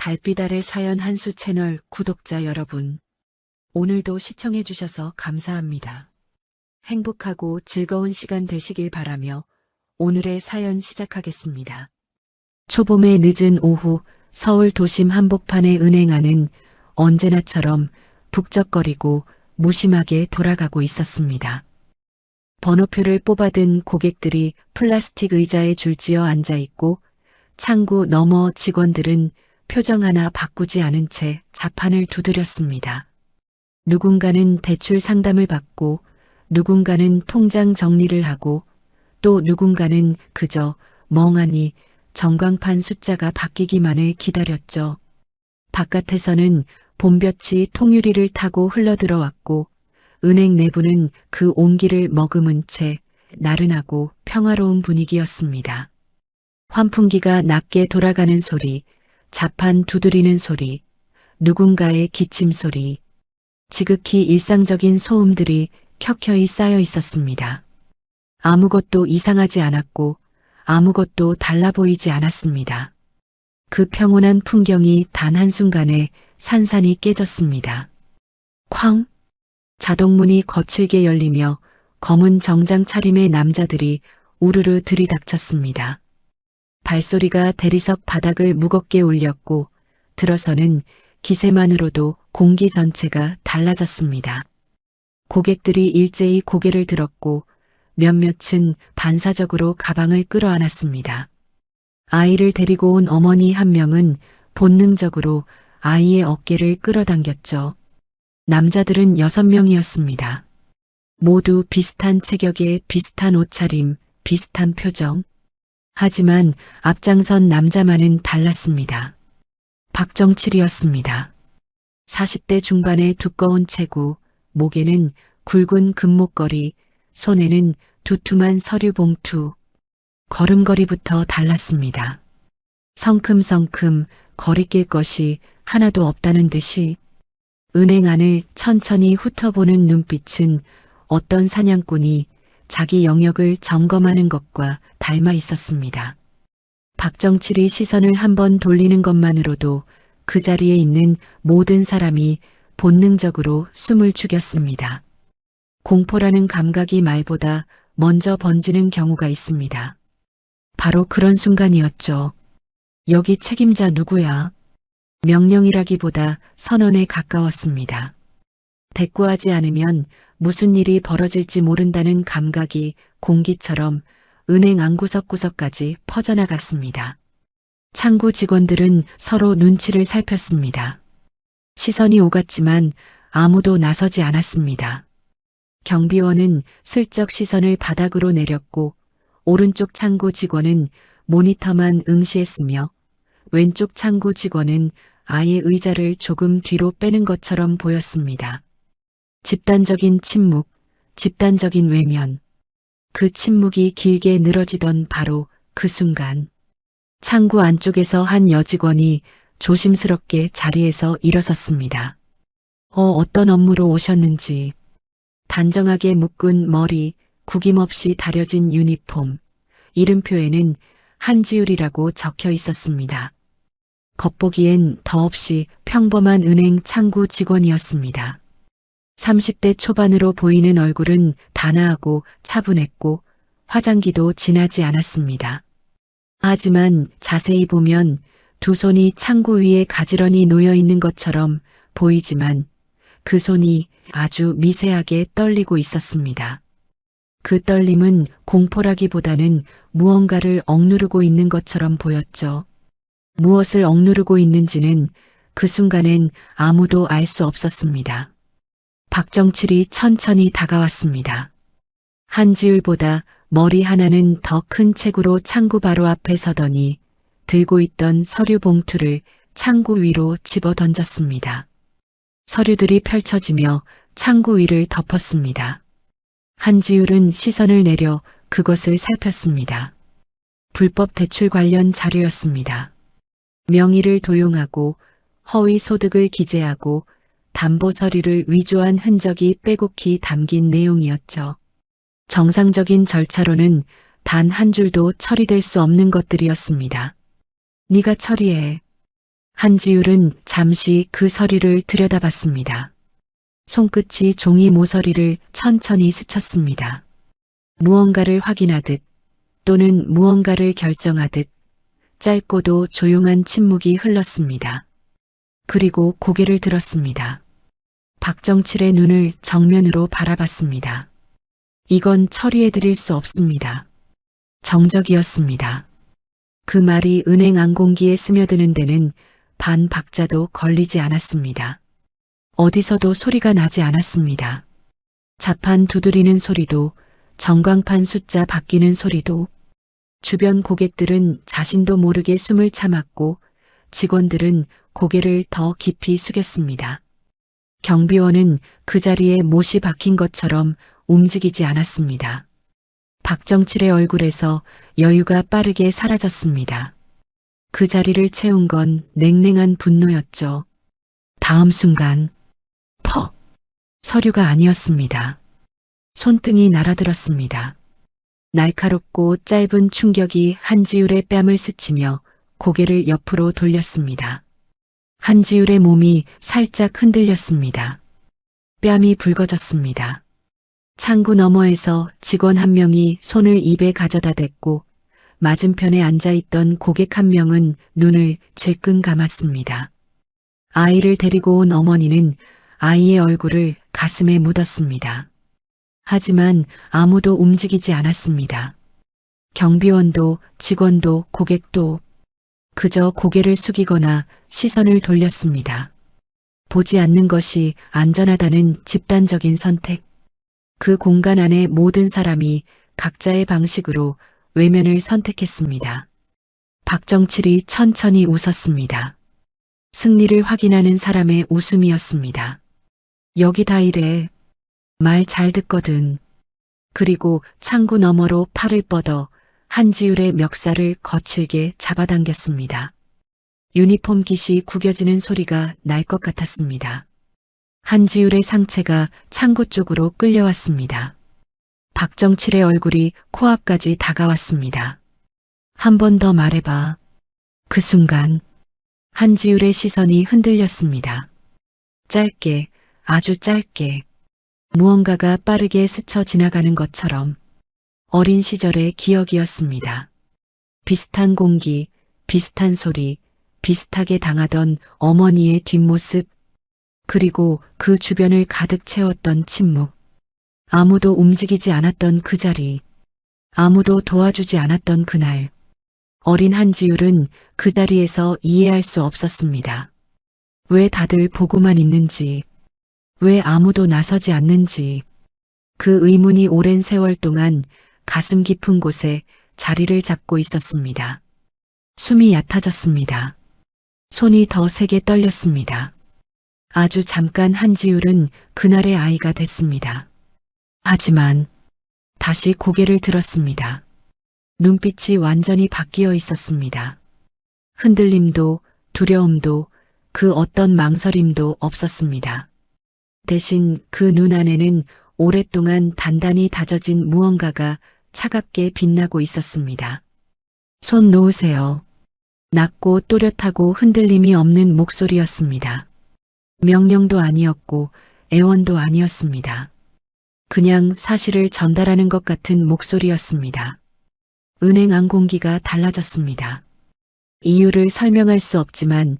달빛 아래 사연 한수 채널 구독자 여러분, 오늘도 시청해주셔서 감사합니다. 행복하고 즐거운 시간 되시길 바라며 오늘의 사연 시작하겠습니다. 초봄의 늦은 오후 서울 도심 한복판의 은행안은 언제나처럼 북적거리고 무심하게 돌아가고 있었습니다. 번호표를 뽑아든 고객들이 플라스틱 의자에 줄지어 앉아있고 창구 너머 직원들은 표정 하나 바꾸지 않은 채 자판을 두드렸습니다. 누군가는 대출 상담을 받고 누군가는 통장 정리를 하고 또 누군가는 그저 멍하니 전광판 숫자가 바뀌기만을 기다렸죠. 바깥에서는 봄볕이 통유리를 타고 흘러들어왔고 은행 내부는 그 온기를 머금은 채 나른하고 평화로운 분위기였습니다. 환풍기가 낮게 돌아가는 소리, 자판 두드리는 소리, 누군가의 기침 소리, 지극히 일상적인 소음들이 켜켜이 쌓여 있었습니다. 아무것도 이상하지 않았고 아무것도 달라 보이지 않았습니다. 그 평온한 풍경이 단 한순간에 산산이 깨졌습니다. 쾅! 자동문이 거칠게 열리며 검은 정장 차림의 남자들이 우르르 들이닥쳤습니다. 발소리가 대리석 바닥을 무겁게 울렸고 들어서는 기세만으로도 공기 전체가 달라졌습니다. 고객들이 일제히 고개를 들었고 몇몇은 반사적으로 가방을 끌어안았습니다. 아이를 데리고 온 어머니 한 명은 본능적으로 아이의 어깨를 끌어당겼죠. 남자들은 6명이었습니다. 모두 비슷한 체격에 비슷한 옷차림, 비슷한 표정. 하지만 앞장선 남자만은 달랐습니다. 박정칠이었습니다. 40대 중반의 두꺼운 체구, 목에는 굵은 금목걸이, 손에는 두툼한 서류 봉투. 걸음걸이부터 달랐습니다. 성큼성큼 거리낄 것이 하나도 없다는 듯이 은행 안을 천천히 훑어보는 눈빛은 어떤 사냥꾼이 자기 영역을 점검하는 것과 닮아 있었습니다. 박정칠이 시선을 한번 돌리는 것만으로도 그 자리에 있는 모든 사람이 본능적으로 숨을 죽였습니다. 공포라는 감각이 말보다 먼저 번지는 경우가 있습니다. 바로 그런 순간이었죠. 여기 책임자 누구야? 명령이라기보다 선언에 가까웠습니다. 대꾸하지 않으면 무슨 일이 벌어질지 모른다는 감각이 공기처럼 은행 안 구석구석까지 퍼져나갔습니다. 창구 직원들은 서로 눈치를 살폈습니다. 시선이 오갔지만 아무도 나서지 않았습니다. 경비원은 슬쩍 시선을 바닥으로 내렸고 오른쪽 창구 직원은 모니터만 응시했으며 왼쪽 창구 직원은 아예 의자를 조금 뒤로 빼는 것처럼 보였습니다. 집단적인 침묵, 집단적인 외면. 그 침묵이 길게 늘어지던 바로 그 순간 창구 안쪽에서 한 여직원이 조심스럽게 자리에서 일어섰습니다. 어떤 업무로 오셨는지. 단정하게 묶은 머리, 구김없이 다려진 유니폼, 이름표에는 한지율이라고 적혀 있었습니다. 겉보기엔 더없이 평범한 은행 창구 직원이었습니다. 30대 초반으로 보이는 얼굴은 단아하고 차분했고 화장기도 진하지 않았습니다. 하지만 자세히 보면 두 손이 창구 위에 가지런히 놓여 있는 것처럼 보이지만 그 손이 아주 미세하게 떨리고 있었습니다. 그 떨림은 공포라기보다는 무언가를 억누르고 있는 것처럼 보였죠. 무엇을 억누르고 있는지는 그 순간엔 아무도 알 수 없었습니다. 박정칠이 천천히 다가왔습니다. 한지율보다 머리 하나는 더 큰 체구로 창구 바로 앞에 서더니 들고 있던 서류 봉투를 창구 위로 집어 던졌습니다. 서류들이 펼쳐지며 창구 위를 덮었습니다. 한지율은 시선을 내려 그것을 살폈습니다. 불법 대출 관련 자료였습니다. 명의를 도용하고 허위 소득을 기재하고 담보 서류를 위조한 흔적이 빼곡히 담긴 내용이었죠. 정상적인 절차로는 단 한 줄도 처리될 수 없는 것들이었습니다. 네가 처리해. 한지율은 잠시 그 서류를 들여다봤습니다. 손끝이 종이 모서리를 천천히 스쳤습니다. 무언가를 확인하듯 또는 무언가를 결정하듯 짧고도 조용한 침묵이 흘렀습니다. 그리고 고개를 들었습니다. 박정칠의 눈을 정면으로 바라봤습니다. 이건 처리해드릴 수 없습니다. 정적이었습니다. 그 말이 은행 앙공기에 스며드는 데는 반 박자도 걸리지 않았습니다. 어디서도 소리가 나지 않았습니다. 자판 두드리는 소리도, 전광판 숫자 바뀌는 소리도, 주변 고객들은 자신도 모르게 숨을 참았고 직원들은 고개를 더 깊이 숙였습니다. 경비원은 그 자리에 못이 박힌 것처럼 움직이지 않았습니다. 박정칠의 얼굴에서 여유가 빠르게 사라졌습니다. 그 자리를 채운 건 냉랭한 분노였죠. 다음 순간 퍽! 서류가 아니었습니다. 손등이 날아들었습니다. 날카롭고 짧은 충격이 한지율의 뺨을 스치며 고개를 옆으로 돌렸습니다. 한지율의 몸이 살짝 흔들렸습니다. 뺨이 붉어졌습니다. 창구 너머에서 직원 한 명이 손을 입에 가져다 댔고 맞은편에 앉아있던 고객 한 명은 눈을 질끈 감았습니다. 아이를 데리고 온 어머니는 아이의 얼굴을 가슴에 묻었습니다. 하지만 아무도 움직이지 않았습니다. 경비원도 직원도 고객도 그저 고개를 숙이거나 시선을 돌렸습니다. 보지 않는 것이 안전하다는 집단적인 선택. 그 공간 안의 모든 사람이 각자의 방식으로 외면을 선택했습니다. 박정칠이 천천히 웃었습니다. 승리를 확인하는 사람의 웃음이었습니다. 여기 다 이래. 말 잘 듣거든. 그리고 창구 너머로 팔을 뻗어 한지율의 멱살을 거칠게 잡아당겼습니다. 유니폼 깃이 구겨지는 소리가 날 것 같았습니다. 한지율의 상체가 창구 쪽으로 끌려왔습니다. 박정칠의 얼굴이 코앞까지 다가왔습니다. 한 번 더 말해봐. 그 순간 한지율의 시선이 흔들렸습니다. 짧게, 아주 짧게 무언가가 빠르게 스쳐 지나가는 것처럼 어린 시절의 기억이었습니다. 비슷한 공기, 비슷한 소리, 비슷하게 당하던 어머니의 뒷모습, 그리고 그 주변을 가득 채웠던 침묵. 아무도 움직이지 않았던 그 자리, 아무도 도와주지 않았던 그날. 어린 한지율은 그 자리에서 이해할 수 없었습니다. 왜 다들 보고만 있는지, 왜 아무도 나서지 않는지. 그 의문이 오랜 세월 동안 가슴 깊은 곳에 자리를 잡고 있었습니다. 숨이 얕아졌습니다. 손이 더 세게 떨렸습니다. 아주 잠깐 한지율은 그날의 아이가 됐습니다. 하지만 다시 고개를 들었습니다. 눈빛이 완전히 바뀌어 있었습니다. 흔들림도 두려움도 그 어떤 망설임도 없었습니다. 대신 그 눈 안에는 오랫동안 단단히 다져진 무언가가 차갑게 빛나고 있었습니다. 손 놓으세요. 낮고 또렷하고 흔들림이 없는 목소리였습니다. 명령도 아니었고 애원도 아니었습니다. 그냥 사실을 전달하는 것 같은 목소리였습니다. 은행 앙공기가 달라졌습니다. 이유를 설명할 수 없지만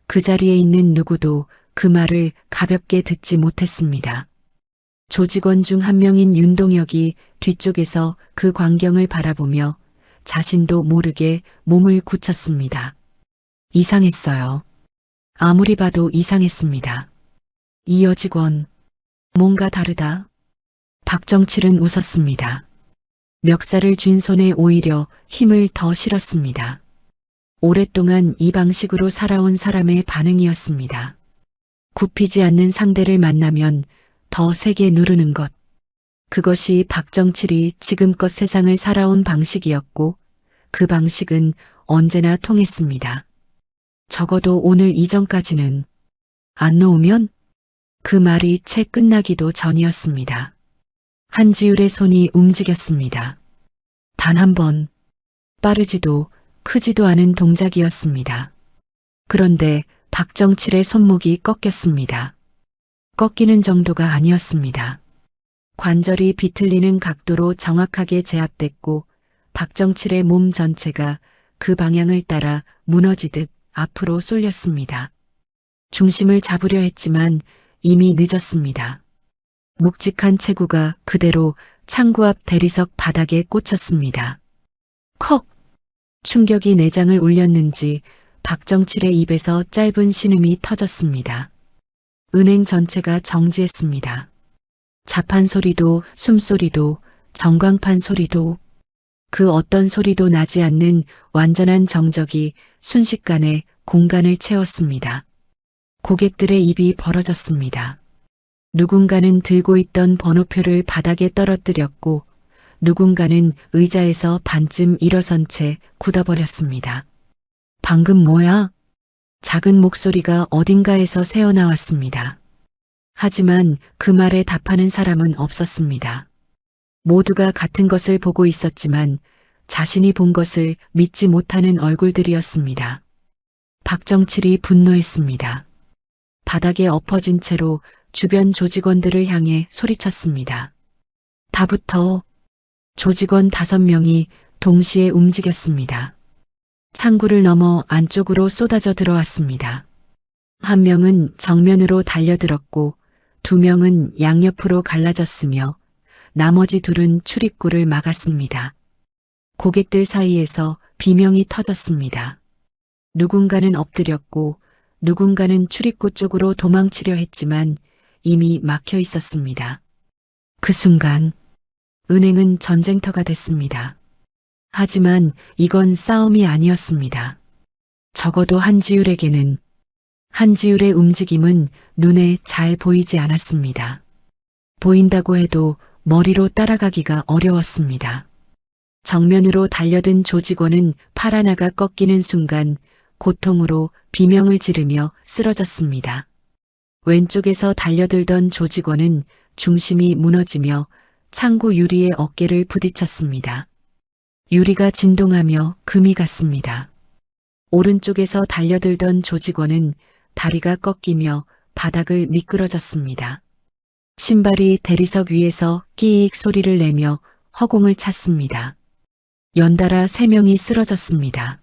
그 자리에 있는 누구도 그 말을 가볍게 듣지 못했습니다. 조직원 중 한 명인 윤동혁이 뒤쪽에서 그 광경을 바라보며 자신도 모르게 몸을 굳혔습니다. 이상했어요. 아무리 봐도 이상했습니다. 이 여직원, 뭔가 다르다. 박정칠은 웃었습니다. 멱살을 쥔 손에 오히려 힘을 더 실었습니다. 오랫동안 이 방식으로 살아온 사람의 반응이었습니다. 굽히지 않는 상대를 만나면 더 세게 누르는 것. 그것이 박정칠이 지금껏 세상을 살아온 방식이었고 그 방식은 언제나 통했습니다. 적어도 오늘 이전까지는. 안 놓으면? 그 말이 채 끝나기도 전이었습니다. 한지율의 손이 움직였습니다. 단 한 번, 빠르지도 크지도 않은 동작이었습니다. 그런데 박정칠의 손목이 꺾였습니다. 꺾이는 정도가 아니었습니다. 관절이 비틀리는 각도로 정확하게 제압됐고 박정칠의 몸 전체가 그 방향을 따라 무너지듯 앞으로 쏠렸습니다. 중심을 잡으려 했지만 이미 늦었습니다. 묵직한 체구가 그대로 창구 앞 대리석 바닥에 꽂혔습니다. 컥! 충격이 내장을 울렸는지 박정칠의 입에서 짧은 신음이 터졌습니다. 은행 전체가 정지했습니다. 자판 소리도 숨소리도 전광판 소리도 그 어떤 소리도 나지 않는 완전한 정적이 순식간에 공간을 채웠습니다. 고객들의 입이 벌어졌습니다. 누군가는 들고 있던 번호표를 바닥에 떨어뜨렸고 누군가는 의자에서 반쯤 일어선 채 굳어버렸습니다. 방금 뭐야? 작은 목소리가 어딘가에서 새어나왔습니다. 하지만 그 말에 답하는 사람은 없었습니다. 모두가 같은 것을 보고 있었지만 자신이 본 것을 믿지 못하는 얼굴들이었습니다. 박정칠이 분노했습니다. 바닥에 엎어진 채로 주변 조직원들을 향해 소리쳤습니다. 다 붙어. 조직원 5명이 동시에 움직였습니다. 창구를 넘어 안쪽으로 쏟아져 들어왔습니다. 한 명은 정면으로 달려들었고 2명은 양옆으로 갈라졌으며 나머지 2은 출입구를 막았습니다. 고객들 사이에서 비명이 터졌습니다. 누군가는 엎드렸고 누군가는 출입구 쪽으로 도망치려 했지만 이미 막혀 있었습니다. 그 순간 은행은 전쟁터가 됐습니다. 하지만 이건 싸움이 아니었습니다. 적어도 한지율에게는 한지율의 움직임은 눈에 잘 보이지 않았습니다. 보인다고 해도 머리로 따라가기가 어려웠습니다. 정면으로 달려든 조직원은 팔 하나가 꺾이는 순간 고통으로 비명을 지르며 쓰러졌습니다. 왼쪽에서 달려들던 조직원은 중심이 무너지며 창구 유리에 어깨를 부딪혔습니다. 유리가 진동하며 금이 갔습니다. 오른쪽에서 달려들던 조직원은 다리가 꺾이며 바닥을 미끄러졌습니다. 신발이 대리석 위에서 끼익 소리를 내며 허공을 찼습니다. 연달아 3명이 쓰러졌습니다.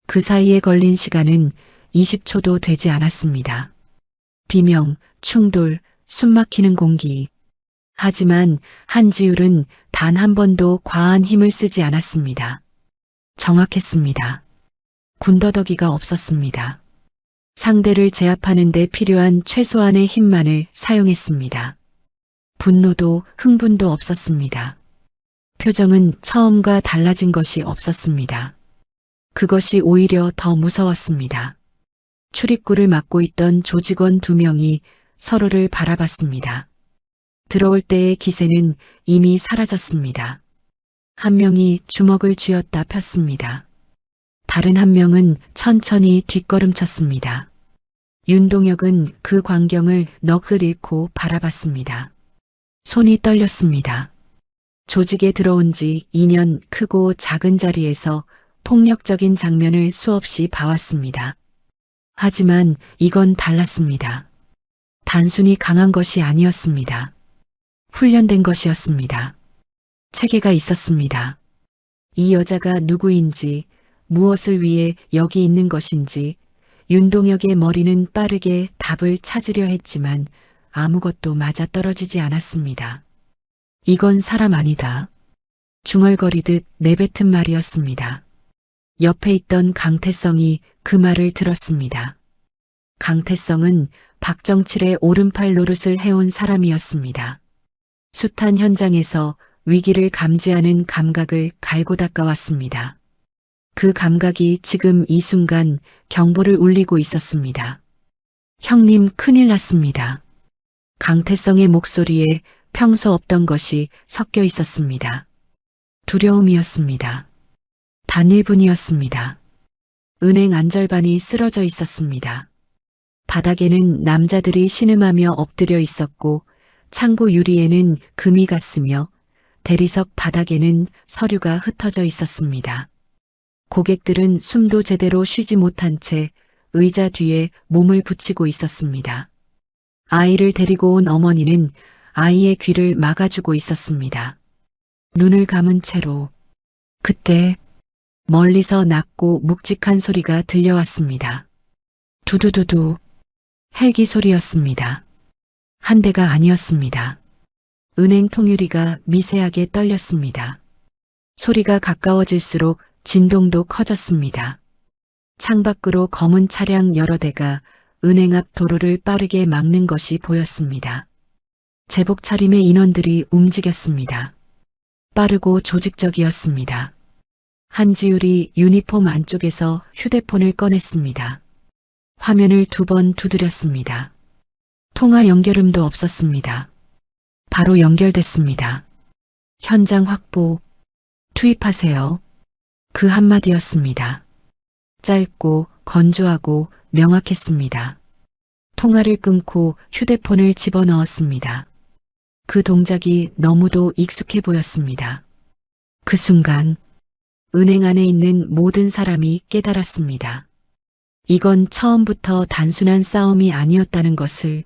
그 사이에 걸린 시간은 20초도 되지 않았습니다. 비명, 충돌, 숨막히는 공기. 하지만 한지율은 단 한 번도 과한 힘을 쓰지 않았습니다. 정확했습니다. 군더더기가 없었습니다. 상대를 제압하는 데 필요한 최소한의 힘만을 사용했습니다. 분노도 흥분도 없었습니다. 표정은 처음과 달라진 것이 없었습니다. 그것이 오히려 더 무서웠습니다. 출입구를 막고 있던 조직원 2명이 서로를 바라봤습니다. 들어올 때의 기세는 이미 사라졌습니다. 한 명이 주먹을 쥐었다 폈습니다. 다른 한 명은 천천히 뒷걸음쳤습니다. 윤동혁은 그 광경을 넋을 잃고 바라봤습니다. 손이 떨렸습니다. 조직에 들어온 지 2년 크고 작은 자리에서 폭력적인 장면을 수없이 봐왔습니다. 하지만 이건 달랐습니다. 단순히 강한 것이 아니었습니다. 훈련된 것이었습니다. 체계가 있었습니다. 이 여자가 누구인지, 무엇을 위해 여기 있는 것인지 윤동혁의 머리는 빠르게 답을 찾으려 했지만 아무것도 맞아떨어지지 않았습니다. 이건 사람 아니다. 중얼거리듯 내뱉은 말이었습니다. 옆에 있던 강태성이 그 말을 들었습니다. 강태성은 박정칠의 오른팔 노릇을 해온 사람이었습니다. 숱한 현장에서 위기를 감지하는 감각을 갈고 닦아왔습니다. 그 감각이 지금 이 순간 경보를 울리고 있었습니다. 형님, 큰일 났습니다. 강태성의 목소리에 평소 없던 것이 섞여 있었습니다. 두려움이었습니다. 단 1분이었습니다. 은행 안절반이 쓰러져 있었습니다. 바닥에는 남자들이 신음하며 엎드려 있었고 창구 유리에는 금이 갔으며 대리석 바닥에는 서류가 흩어져 있었습니다. 고객들은 숨도 제대로 쉬지 못한 채 의자 뒤에 몸을 붙이고 있었습니다. 아이를 데리고 온 어머니는 아이의 귀를 막아주고 있었습니다. 눈을 감은 채로 그때 멀리서 낮고 묵직한 소리가 들려왔습니다. 두두두두 헬기 소리였습니다. 한 대가 아니었습니다. 은행 통유리가 미세하게 떨렸습니다. 소리가 가까워질수록 진동도 커졌습니다. 창밖으로 검은 차량 여러 대가 은행 앞 도로를 빠르게 막는 것이 보였습니다. 제복 차림의 인원들이 움직였습니다. 빠르고 조직적이었습니다. 한지율이 유니폼 안쪽에서 휴대폰을 꺼냈습니다. 화면을 2번 두드렸습니다. 통화 연결음도 없었습니다. 바로 연결됐습니다. 현장 확보, 투입하세요. 그 한마디였습니다. 짧고 건조하고 명확했습니다. 통화를 끊고 휴대폰을 집어넣었습니다. 그 동작이 너무도 익숙해 보였습니다. 그 순간 은행 안에 있는 모든 사람이 깨달았습니다. 이건 처음부터 단순한 싸움이 아니었다는 것을,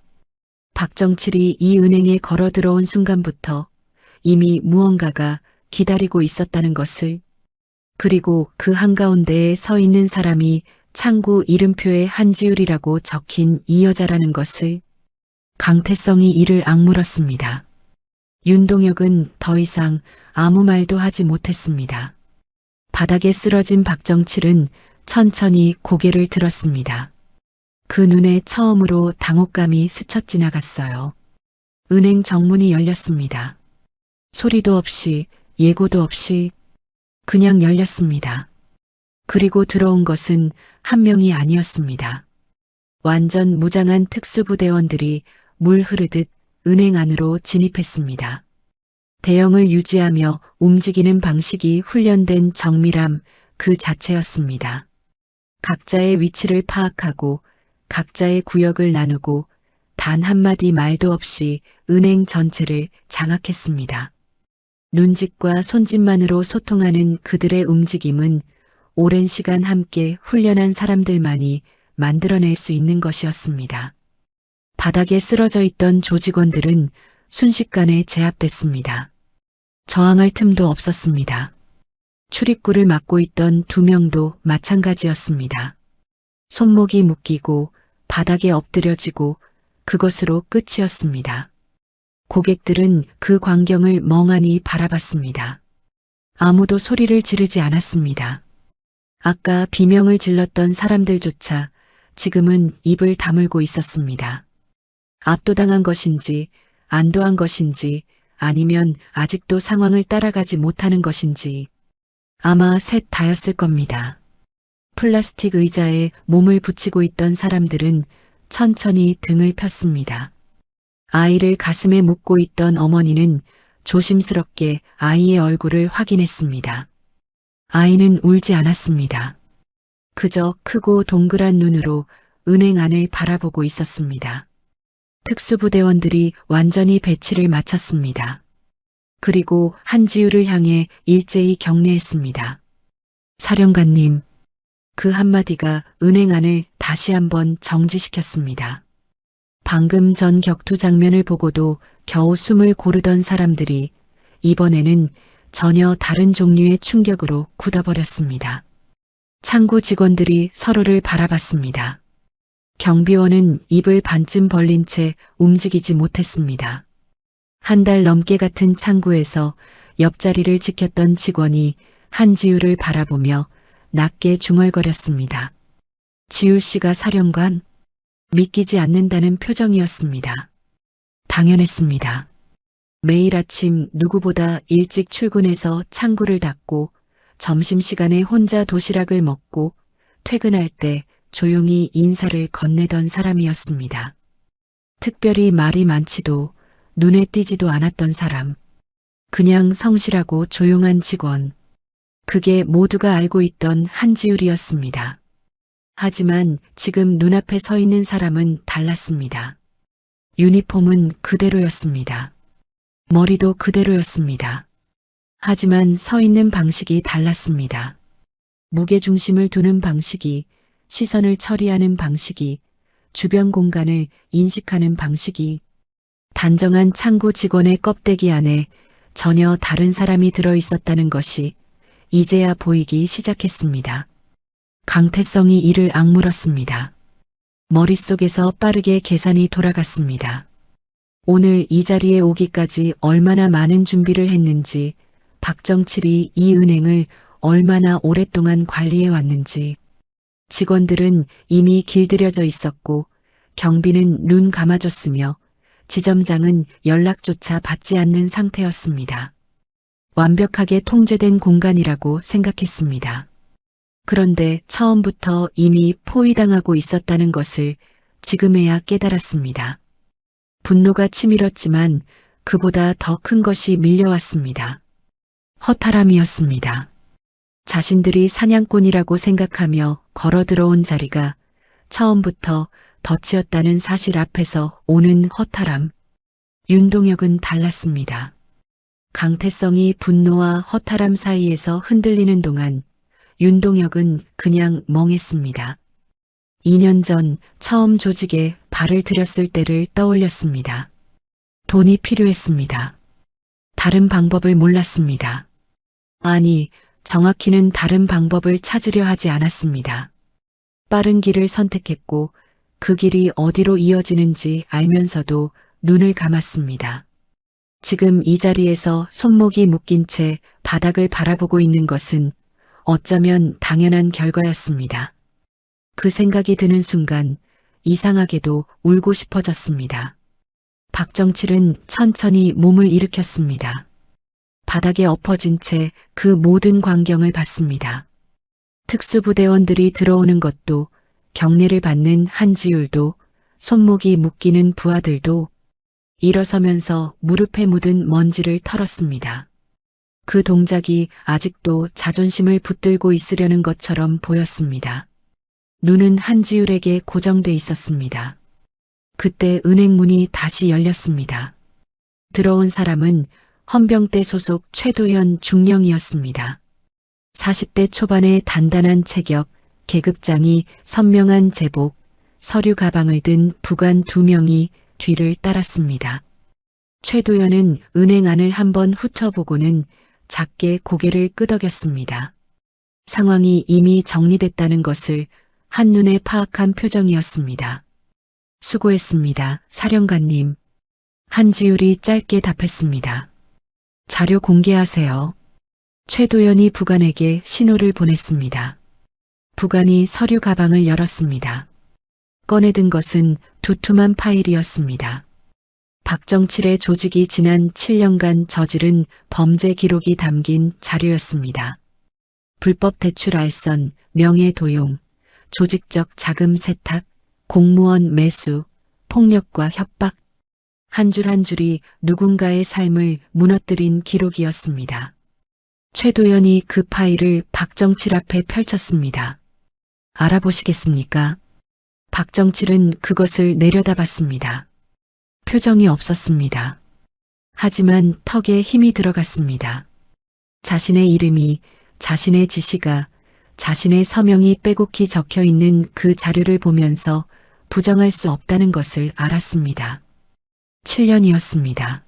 박정칠이 이 은행에 걸어 들어온 순간부터 이미 무언가가 기다리고 있었다는 것을, 그리고 그 한가운데에 서 있는 사람이 창구 이름표에 한지율이라고 적힌 이 여자라는 것을. 강태성이 이를 악물었습니다. 윤동혁은 더 이상 아무 말도 하지 못했습니다. 바닥에 쓰러진 박정칠은 천천히 고개를 들었습니다. 그 눈에 처음으로 당혹감이 스쳐 지나갔어요. 은행 정문이 열렸습니다. 소리도 없이, 예고도 없이 그냥 열렸습니다. 그리고 들어온 것은 한 명이 아니었습니다. 완전 무장한 특수부대원들이 물 흐르듯 은행 안으로 진입했습니다. 대형을 유지하며 움직이는 방식이 훈련된 정밀함 그 자체였습니다. 각자의 위치를 파악하고 각자의 구역을 나누고 단 한마디 말도 없이 은행 전체를 장악했습니다. 눈짓과 손짓만으로 소통하는 그들의 움직임은 오랜 시간 함께 훈련한 사람들만이 만들어낼 수 있는 것이었습니다. 바닥에 쓰러져 있던 조직원들은 순식간에 제압됐습니다. 저항할 틈도 없었습니다. 출입구를 막고 있던 2명도 마찬가지였습니다. 손목이 묶이고 바닥에 엎드려지고 그것으로 끝이었습니다. 고객들은 그 광경을 멍하니 바라봤습니다. 아무도 소리를 지르지 않았습니다. 아까 비명을 질렀던 사람들조차 지금은 입을 다물고 있었습니다. 압도당한 것인지, 안도한 것인지, 아니면 아직도 상황을 따라가지 못하는 것인지, 아마 셋 다였을 겁니다. 플라스틱 의자에 몸을 붙이고 있던 사람들은 천천히 등을 폈습니다. 아이를 가슴에 묻고 있던 어머니는 조심스럽게 아이의 얼굴을 확인했습니다. 아이는 울지 않았습니다. 그저 크고 동그란 눈으로 은행 안을 바라보고 있었습니다. 특수부대원들이 완전히 배치를 마쳤습니다. 그리고 한지율을 향해 일제히 경례했습니다. 사령관님, 그 한마디가 은행 안을 다시 한번 정지시켰습니다. 방금 전 격투 장면을 보고도 겨우 숨을 고르던 사람들이 이번에는 전혀 다른 종류의 충격으로 굳어버렸습니다. 창구 직원들이 서로를 바라봤습니다. 경비원은 입을 반쯤 벌린 채 움직이지 못했습니다. 한 달 넘게 같은 창구에서 옆자리를 지켰던 직원이 한지율을 바라보며 낮게 중얼거렸습니다. 지율 씨가 사령관? 믿기지 않는다는 표정이었습니다. 당연했습니다. 매일 아침 누구보다 일찍 출근해서 창구를 닫고 점심시간에 혼자 도시락을 먹고 퇴근할 때 조용히 인사를 건네던 사람이었습니다. 특별히 말이 많지도 눈에 띄지도 않았던 사람. 그냥 성실하고 조용한 직원. 그게 모두가 알고 있던 한지율이었습니다. 하지만 지금 눈앞에 서 있는 사람은 달랐습니다. 유니폼은 그대로였습니다. 머리도 그대로였습니다. 하지만 서 있는 방식이 달랐습니다. 무게중심을 두는 방식이, 시선을 처리하는 방식이, 주변 공간을 인식하는 방식이, 단정한 창구 직원의 껍데기 안에 전혀 다른 사람이 들어 있었다는 것이 이제야 보이기 시작했습니다. 강태성이 이를 악물었습니다. 머릿속에서 빠르게 계산이 돌아갔습니다. 오늘 이 자리에 오기까지 얼마나 많은 준비를 했는지, 박정칠이 이 은행을 얼마나 오랫동안 관리해 왔는지. 직원들은 이미 길들여져 있었고 경비는 눈 감아줬으며 지점장은 연락조차 받지 않는 상태였습니다. 완벽하게 통제된 공간이라고 생각했습니다. 그런데 처음부터 이미 포위당하고 있었다는 것을 지금에야 깨달았습니다. 분노가 치밀었지만 그보다 더 큰 것이 밀려왔습니다. 허탈함이었습니다. 자신들이 사냥꾼이라고 생각하며 걸어 들어온 자리가 처음부터 덫이었다는 사실 앞에서 오는 허탈함. 윤동혁은 달랐습니다. 강태성이 분노와 허탈함 사이에서 흔들리는 동안 윤동혁은 그냥 멍했습니다. 2년 전 처음 조직에 발을 들였을 때를 떠올렸습니다. 돈이 필요했습니다. 다른 방법을 몰랐습니다. 아니, 정확히는 다른 방법을 찾으려 하지 않았습니다. 빠른 길을 선택했고 그 길이 어디로 이어지는지 알면서도 눈을 감았습니다. 지금 이 자리에서 손목이 묶인 채 바닥을 바라보고 있는 것은 어쩌면 당연한 결과였습니다. 그 생각이 드는 순간 이상하게도 울고 싶어졌습니다. 박정칠은 천천히 몸을 일으켰습니다. 바닥에 엎어진 채 그 모든 광경을 봤습니다. 특수부대원들이 들어오는 것도, 경례를 받는 한지율도, 손목이 묶이는 부하들도 일어서면서 무릎에 묻은 먼지를 털었습니다. 그 동작이 아직도 자존심을 붙들고 있으려는 것처럼 보였습니다. 눈은 한지율에게 고정돼 있었습니다. 그때 은행 문이 다시 열렸습니다. 들어온 사람은 헌병대 소속 최도현 중령이었습니다. 40대 초반의 단단한 체격, 계급장이 선명한 제복, 서류 가방을 든 부관 2명이 뒤를 따랐습니다. 최도현은 은행 안을 한번 훑어보고는 작게 고개를 끄덕였습니다. 상황이 이미 정리됐다는 것을 한눈에 파악한 표정이었습니다. 수고했습니다, 사령관님. 한지율이 짧게 답했습니다. 자료 공개하세요. 최도연이 부관에게 신호를 보냈습니다. 부관이 서류 가방을 열었습니다. 꺼내든 것은 두툼한 파일이었습니다. 박정칠의 조직이 지난 7년간 저지른 범죄 기록이 담긴 자료였습니다. 불법 대출 알선, 명예 도용, 조직적 자금 세탁, 공무원 매수, 폭력과 협박. 한 줄 한 줄이 누군가의 삶을 무너뜨린 기록이었습니다. 최도연이 그 파일을 박정칠 앞에 펼쳤습니다. 알아보시겠습니까? 박정칠은 그것을 내려다봤습니다. 표정이 없었습니다. 하지만 턱에 힘이 들어갔습니다. 자신의 이름이, 자신의 지시가, 자신의 서명이 빼곡히 적혀 있는 그 자료를 보면서 부정할 수 없다는 것을 알았습니다. 7년이었습니다.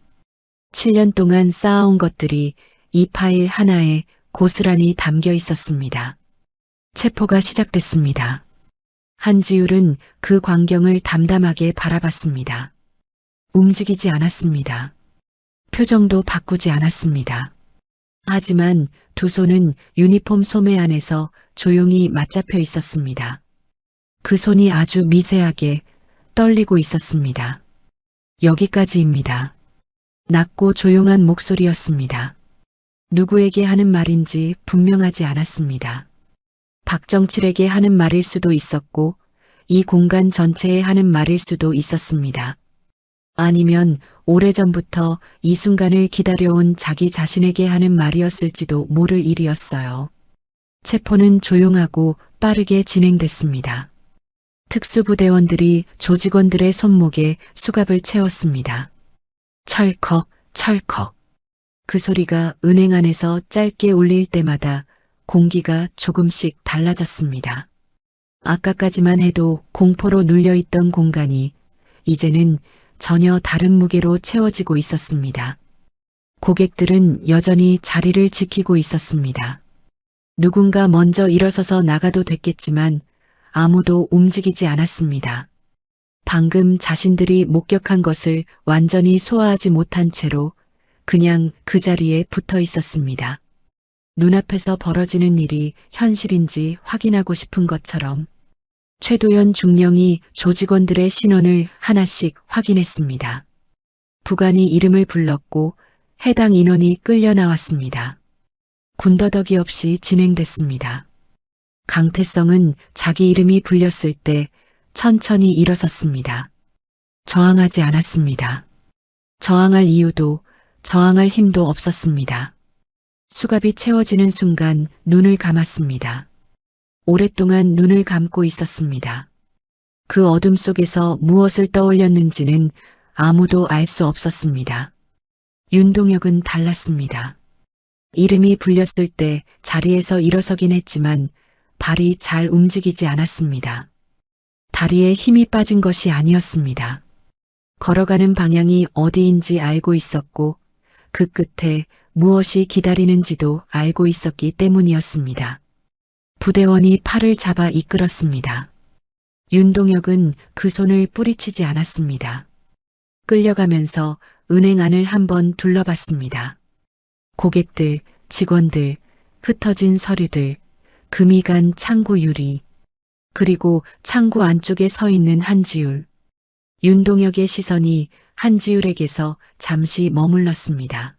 7년 동안 쌓아온 것들이 이 파일 하나에 고스란히 담겨 있었습니다. 체포가 시작됐습니다. 한지율은 그 광경을 담담하게 바라봤습니다. 움직이지 않았습니다. 표정도 바꾸지 않았습니다. 하지만 두 손은 유니폼 소매 안에서 조용히 맞잡혀 있었습니다. 그 손이 아주 미세하게 떨리고 있었습니다. 여기까지입니다. 낮고 조용한 목소리였습니다. 누구에게 하는 말인지 분명하지 않았습니다. 박정칠에게 하는 말일 수도 있었고 이 공간 전체에 하는 말일 수도 있었습니다. 아니면 오래전부터 이 순간을 기다려온 자기 자신에게 하는 말이었을지도 모를 일이었어요. 체포는 조용하고 빠르게 진행됐습니다. 특수부대원들이 조직원들의 손목에 수갑을 채웠습니다. 철컥, 철컥. 그 소리가 은행 안에서 짧게 울릴 때마다 공기가 조금씩 달라졌습니다. 아까까지만 해도 공포로 눌려있던 공간이 이제는 전혀 다른 무게로 채워지고 있었습니다. 고객들은 여전히 자리를 지키고 있었습니다. 누군가 먼저 일어서서 나가도 됐겠지만 아무도 움직이지 않았습니다. 방금 자신들이 목격한 것을 완전히 소화하지 못한 채로 그냥 그 자리에 붙어 있었습니다. 눈앞에서 벌어지는 일이 현실인지 확인하고 싶은 것처럼 최도연 중령이 조직원들의 신원을 하나씩 확인했습니다. 부관이 이름을 불렀고 해당 인원이 끌려 나왔습니다. 군더더기 없이 진행됐습니다. 강태성은 자기 이름이 불렸을 때 천천히 일어섰습니다. 저항하지 않았습니다. 저항할 이유도 저항할 힘도 없었습니다. 수갑이 채워지는 순간 눈을 감았습니다. 오랫동안 눈을 감고 있었습니다. 그 어둠 속에서 무엇을 떠올렸는지는 아무도 알 수 없었습니다. 윤동혁은 달랐습니다. 이름이 불렸을 때 자리에서 일어서긴 했지만 발이 잘 움직이지 않았습니다. 다리에 힘이 빠진 것이 아니었습니다. 걸어가는 방향이 어디인지 알고 있었고 그 끝에 무엇이 기다리는지도 알고 있었기 때문이었습니다. 부대원이 팔을 잡아 이끌었습니다. 윤동혁은 그 손을 뿌리치지 않았습니다. 끌려가면서 은행 안을 한번 둘러봤습니다. 고객들, 직원들, 흩어진 서류들, 금이 간 창구 유리, 그리고 창구 안쪽에 서 있는 한지율. 윤동혁의 시선이 한지율에게서 잠시 머물렀습니다.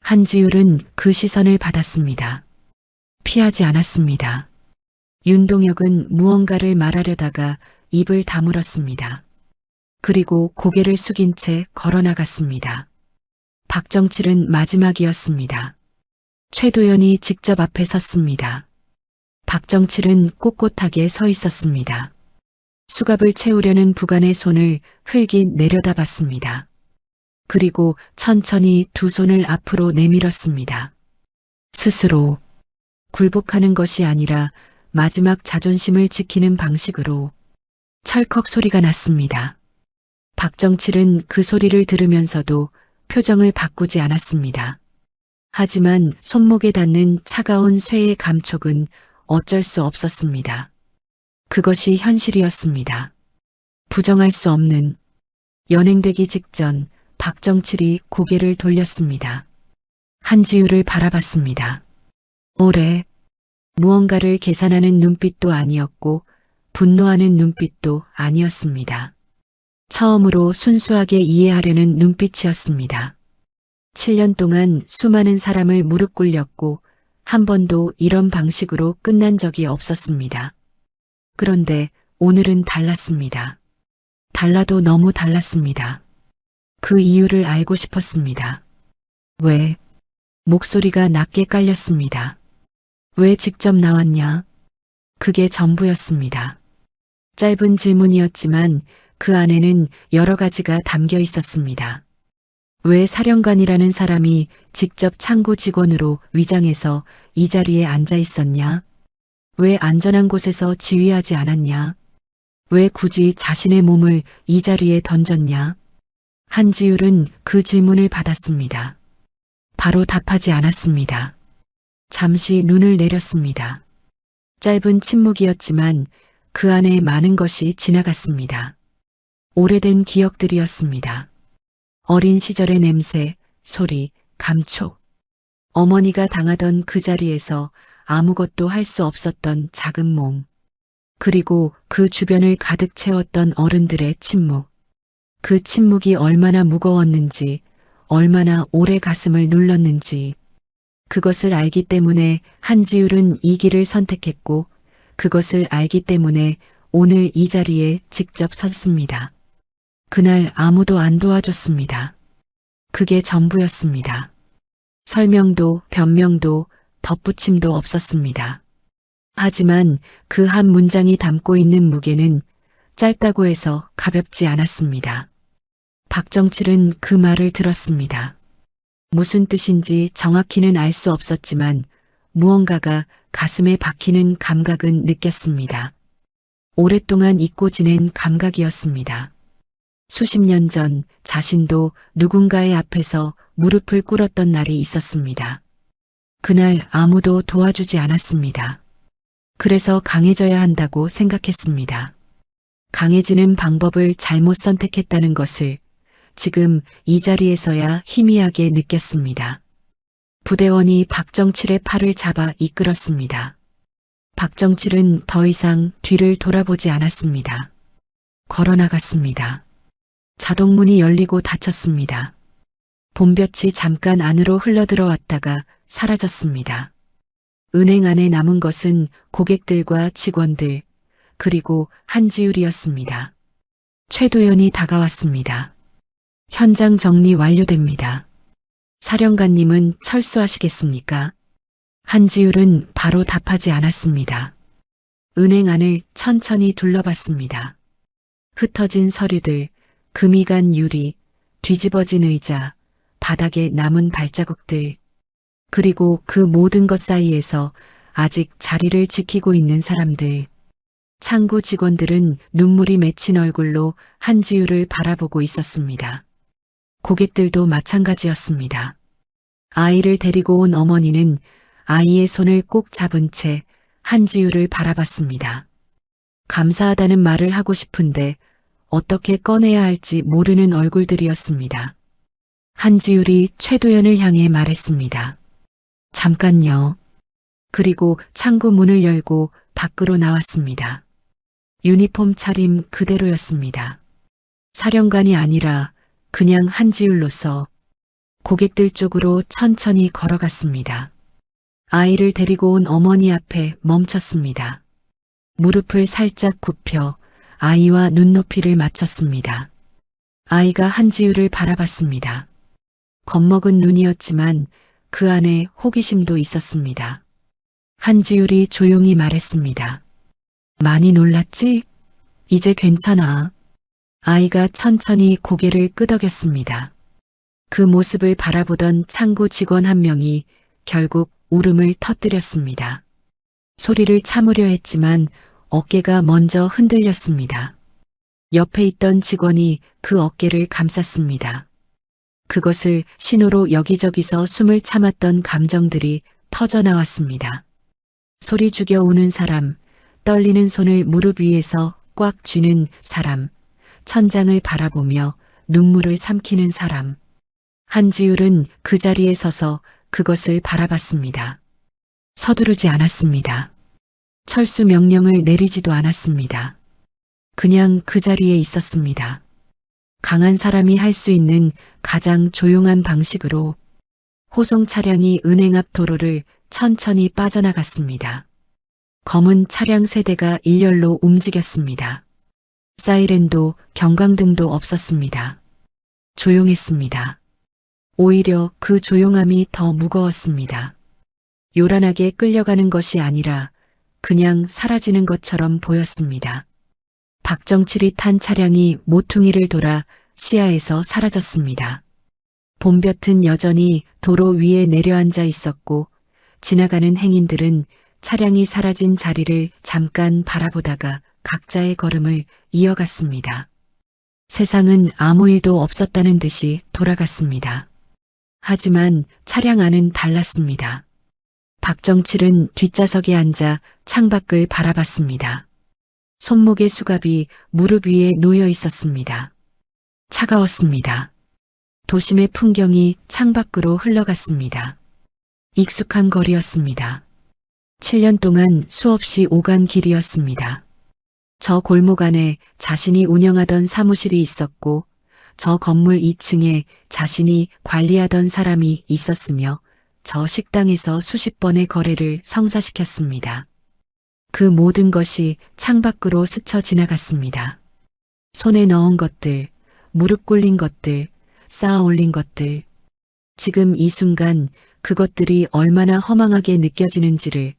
한지율은 그 시선을 받았습니다. 피하지 않았습니다. 윤동혁은 무언가를 말하려다가 입을 다물었습니다. 그리고 고개를 숙인 채 걸어나갔습니다. 박정칠은 마지막이었습니다. 최도연이 직접 앞에 섰습니다. 박정칠은 꼿꼿하게 서 있었습니다. 수갑을 채우려는 부관의 손을 흘깃 내려다봤습니다. 그리고 천천히 두 손을 앞으로 내밀었습니다. 스스로 굴복하는 것이 아니라 마지막 자존심을 지키는 방식으로 철컥 소리가 났습니다. 박정칠은 그 소리를 들으면서도 표정을 바꾸지 않았습니다. 하지만 손목에 닿는 차가운 쇠의 감촉은 어쩔 수 없었습니다. 그것이 현실이었습니다. 부정할 수 없는. 연행되기 직전 박정칠이 고개를 돌렸습니다. 한지율을 바라봤습니다. 오래 무언가를 계산하는 눈빛도 아니었고 분노하는 눈빛도 아니었습니다. 처음으로 순수하게 이해하려는 눈빛이었습니다. 7년 동안 수많은 사람을 무릎 꿇렸고 한 번도 이런 방식으로 끝난 적이 없었습니다. 그런데 오늘은 달랐습니다. 달라도 너무 달랐습니다. 그 이유를 알고 싶었습니다. 왜? 목소리가 낮게 깔렸습니다. 왜 직접 나왔냐? 그게 전부였습니다. 짧은 질문이었지만 그 안에는 여러 가지가 담겨 있었습니다. 왜 사령관이라는 사람이 직접 창구 직원으로 위장해서 이 자리에 앉아 있었냐? 왜 안전한 곳에서 지휘하지 않았냐? 왜 굳이 자신의 몸을 이 자리에 던졌냐? 한지율은 그 질문을 받았습니다. 바로 답하지 않았습니다. 잠시 눈을 내렸습니다. 짧은 침묵이었지만 그 안에 많은 것이 지나갔습니다. 오래된 기억들이었습니다. 어린 시절의 냄새, 소리, 감촉. 어머니가 당하던 그 자리에서 아무것도 할 수 없었던 작은 몸. 그리고 그 주변을 가득 채웠던 어른들의 침묵. 그 침묵이 얼마나 무거웠는지, 얼마나 오래 가슴을 눌렀는지. 그것을 알기 때문에 한지율은 이 길을 선택했고 그것을 알기 때문에 오늘 이 자리에 직접 섰습니다. 그날 아무도 안 도와줬습니다. 그게 전부였습니다. 설명도 변명도 덧붙임도 없었습니다. 하지만 그 한 문장이 담고 있는 무게는 짧다고 해서 가볍지 않았습니다. 박정칠은 그 말을 들었습니다. 무슨 뜻인지 정확히는 알 수 없었지만 무언가가 가슴에 박히는 감각은 느꼈습니다. 오랫동안 잊고 지낸 감각이었습니다. 수십 년 전 자신도 누군가의 앞에서 무릎을 꿇었던 날이 있었습니다. 그날 아무도 도와주지 않았습니다. 그래서 강해져야 한다고 생각했습니다. 강해지는 방법을 잘못 선택했다는 것을 지금 이 자리에서야 희미하게 느꼈습니다. 부대원이 박정칠의 팔을 잡아 이끌었습니다. 박정칠은 더 이상 뒤를 돌아보지 않았습니다. 걸어나갔습니다. 자동문이 열리고 닫혔습니다. 봄볕이 잠깐 안으로 흘러들어왔다가 사라졌습니다. 은행 안에 남은 것은 고객들과 직원들, 그리고 한지율이었습니다. 최도연이 다가왔습니다. 현장 정리 완료됩니다. 사령관님은 철수하시겠습니까? 한지율은 바로 답하지 않았습니다. 은행 안을 천천히 둘러봤습니다. 흩어진 서류들, 금이 간 유리, 뒤집어진 의자, 바닥에 남은 발자국들, 그리고 그 모든 것 사이에서 아직 자리를 지키고 있는 사람들. 창구 직원들은 눈물이 맺힌 얼굴로 한지율을 바라보고 있었습니다. 고객들도 마찬가지였습니다. 아이를 데리고 온 어머니는 아이의 손을 꼭 잡은 채 한지율을 바라봤습니다. 감사하다는 말을 하고 싶은데 어떻게 꺼내야 할지 모르는 얼굴들이었습니다. 한지율이 최도연을 향해 말했습니다. 잠깐요. 그리고 창구 문을 열고 밖으로 나왔습니다. 유니폼 차림 그대로였습니다. 사령관이 아니라 그냥 한지율로서 고객들 쪽으로 천천히 걸어갔습니다. 아이를 데리고 온 어머니 앞에 멈췄습니다. 무릎을 살짝 굽혀 아이와 눈높이를 맞췄습니다. 아이가 한지율을 바라봤습니다. 겁먹은 눈이었지만 그 안에 호기심도 있었습니다. 한지율이 조용히 말했습니다. 많이 놀랐지? 이제 괜찮아. 아이가 천천히 고개를 끄덕였습니다. 그 모습을 바라보던 창구 직원 한 명이 결국 울음을 터뜨렸습니다. 소리를 참으려 했지만 어깨가 먼저 흔들렸습니다. 옆에 있던 직원이 그 어깨를 감쌌습니다. 그것을 신호로 여기저기서 숨을 참았던 감정들이 터져나왔습니다. 소리 죽여 우는 사람, 떨리는 손을 무릎 위에서 꽉 쥐는 사람, 천장을 바라보며 눈물을 삼키는 사람. 한지율은 그 자리에 서서 그것을 바라봤습니다. 서두르지 않았습니다. 철수 명령을 내리지도 않았습니다. 그냥 그 자리에 있었습니다. 강한 사람이 할 수 있는 가장 조용한 방식으로 호송 차량이 은행 앞 도로를 천천히 빠져나갔습니다. 검은 차량 세대가 일렬로 움직였습니다. 사이렌도 경광등도 없었습니다. 조용했습니다. 오히려 그 조용함이 더 무거웠습니다. 요란하게 끌려가는 것이 아니라 그냥 사라지는 것처럼 보였습니다. 박정칠이 탄 차량이 모퉁이를 돌아 시야에서 사라졌습니다. 봄볕은 여전히 도로 위에 내려앉아 있었고 지나가는 행인들은 차량이 사라진 자리를 잠깐 바라보다가 각자의 걸음을 이어갔습니다. 세상은 아무 일도 없었다는 듯이 돌아갔습니다. 하지만 차량 안은 달랐습니다. 박정칠은 뒷좌석에 앉아 창밖을 바라봤습니다. 손목의 수갑이 무릎 위에 놓여 있었습니다. 차가웠습니다. 도심의 풍경이 창밖으로 흘러갔습니다. 익숙한 거리였습니다. 7년 동안 수없이 오간 길이었습니다. 저 골목 안에 자신이 운영하던 사무실이 있었고 저 건물 2층에 자신이 관리하던 사람이 있었으며 저 식당에서 수십 번의 거래를 성사시켰습니다. 그 모든 것이 창밖으로 스쳐 지나갔습니다. 손에 넣은 것들, 무릎 꿇린 것들, 쌓아 올린 것들. 지금 이 순간 그것들이 얼마나 허망하게 느껴지는지를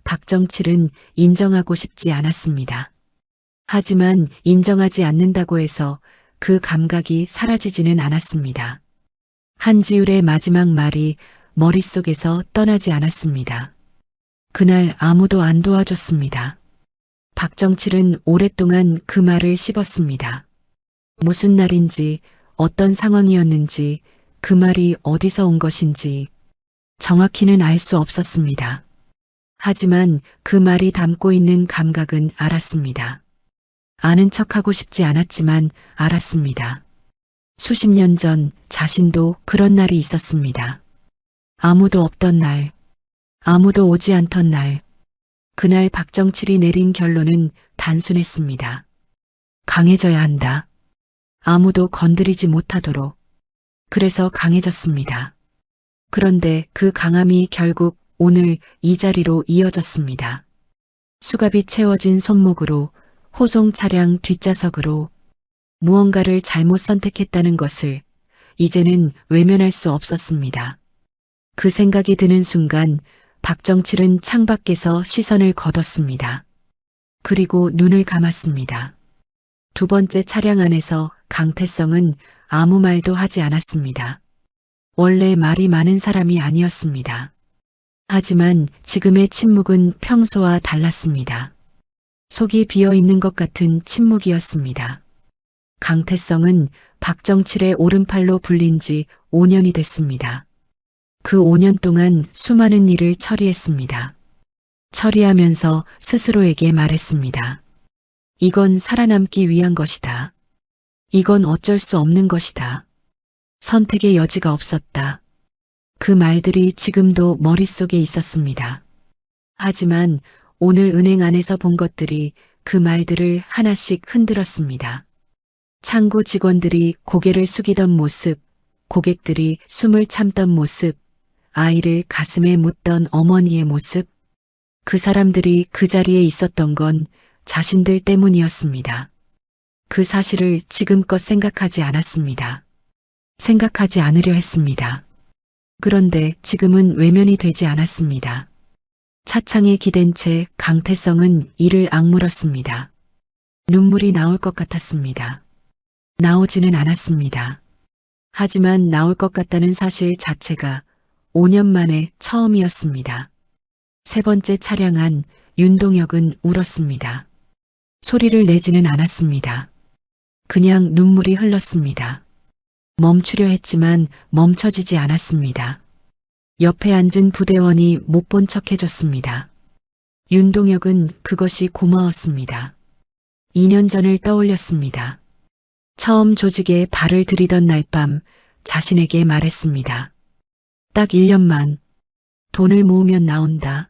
박정칠은 인정하고 싶지 않았습니다. 하지만 인정하지 않는다고 해서 그 감각이 사라지지는 않았습니다. 한지율의 마지막 말이 머릿속에서 떠나지 않았습니다. 그날 아무도 안 도와줬습니다. 박정칠은 오랫동안 그 말을 씹었습니다. 무슨 날인지, 어떤 상황이었는지, 그 말이 어디서 온 것인지 정확히는 알 수 없었습니다. 하지만 그 말이 담고 있는 감각은 알았습니다. 아는 척하고 싶지 않았지만 알았습니다. 수십 년 전 자신도 그런 날이 있었습니다. 아무도 없던 날, 아무도 오지 않던 날, 그날 박정칠이 내린 결론은 단순했습니다. 강해져야 한다. 아무도 건드리지 못하도록. 그래서 강해졌습니다. 그런데 그 강함이 결국 오늘 이 자리로 이어졌습니다. 수갑이 채워진 손목으로, 호송 차량 뒷좌석으로 무언가를 잘못 선택했다는 것을 이제는 외면할 수 없었습니다. 그 생각이 드는 순간 박정칠은 창밖에서 시선을 거뒀습니다. 그리고 눈을 감았습니다. 두 번째 차량 안에서 강태성은 아무 말도 하지 않았습니다. 원래 말이 많은 사람이 아니었습니다. 하지만 지금의 침묵은 평소와 달랐습니다. 속이 비어 있는 것 같은 침묵이었습니다. 강태성은 박정칠의 오른팔로 불린 지 5년이 됐습니다. 그 5년 동안 수많은 일을 처리했습니다. 처리하면서 스스로에게 말했습니다. 이건 살아남기 위한 것이다. 이건 어쩔 수 없는 것이다. 선택의 여지가 없었다. 그 말들이 지금도 머릿속에 있었습니다. 하지만 오늘 은행 안에서 본 것들이 그 말들을 하나씩 흔들었습니다. 창구 직원들이 고개를 숙이던 모습, 고객들이 숨을 참던 모습, 아이를 가슴에 묻던 어머니의 모습, 그 사람들이 그 자리에 있었던 건 자신들 때문이었습니다. 그 사실을 지금껏 생각하지 않았습니다. 생각하지 않으려 했습니다. 그런데 지금은 외면이 되지 않았습니다. 차창에 기댄 채 강태성은 이를 악물었습니다. 눈물이 나올 것 같았습니다. 나오지는 않았습니다. 하지만 나올 것 같다는 사실 자체가 5년 만에 처음이었습니다. 세 번째 차량 안 윤동혁은 울었습니다. 소리를 내지는 않았습니다. 그냥 눈물이 흘렀습니다. 멈추려 했지만 멈춰지지 않았습니다. 옆에 앉은 부대원이 못 본 척 해줬습니다. 윤동혁은 그것이 고마웠습니다. 2년 전을 떠올렸습니다. 처음 조직에 발을 들이던 날 밤 자신에게 말했습니다. 딱 1년만 돈을 모으면 나온다.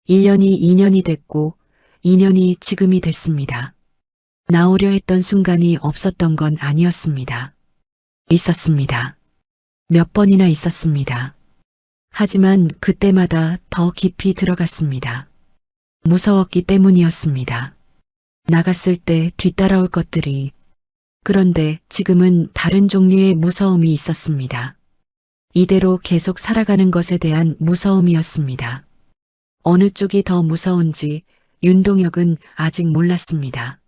1년이 2년이 됐고 2년이 지금이 됐습니다. 나오려 했던 순간이 없었던 건 아니었습니다. 있었습니다. 몇 번이나 있었습니다. 하지만 그때마다 더 깊이 들어갔습니다. 무서웠기 때문이었습니다. 나갔을 때 뒤따라올 것들이. 그런데 지금은 다른 종류의 무서움이 있었습니다. 이대로 계속 살아가는 것에 대한 무서움이었습니다. 어느 쪽이 더 무서운지 윤동혁은 아직 몰랐습니다.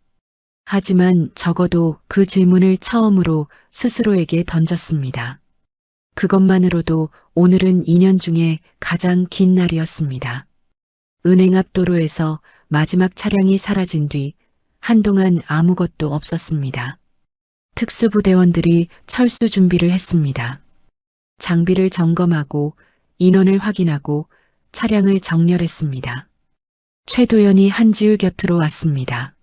하지만 적어도 그 질문을 처음으로 스스로에게 던졌습니다. 그것만으로도 오늘은 2년 중에 가장 긴 날이었습니다. 은행 앞 도로에서 마지막 차량이 사라진 뒤 한동안 아무것도 없었습니다. 특수부대원들이 철수 준비를 했습니다. 장비를 점검하고 인원을 확인하고 차량을 정렬했습니다. 최도연이 한지율 곁으로 왔습니다.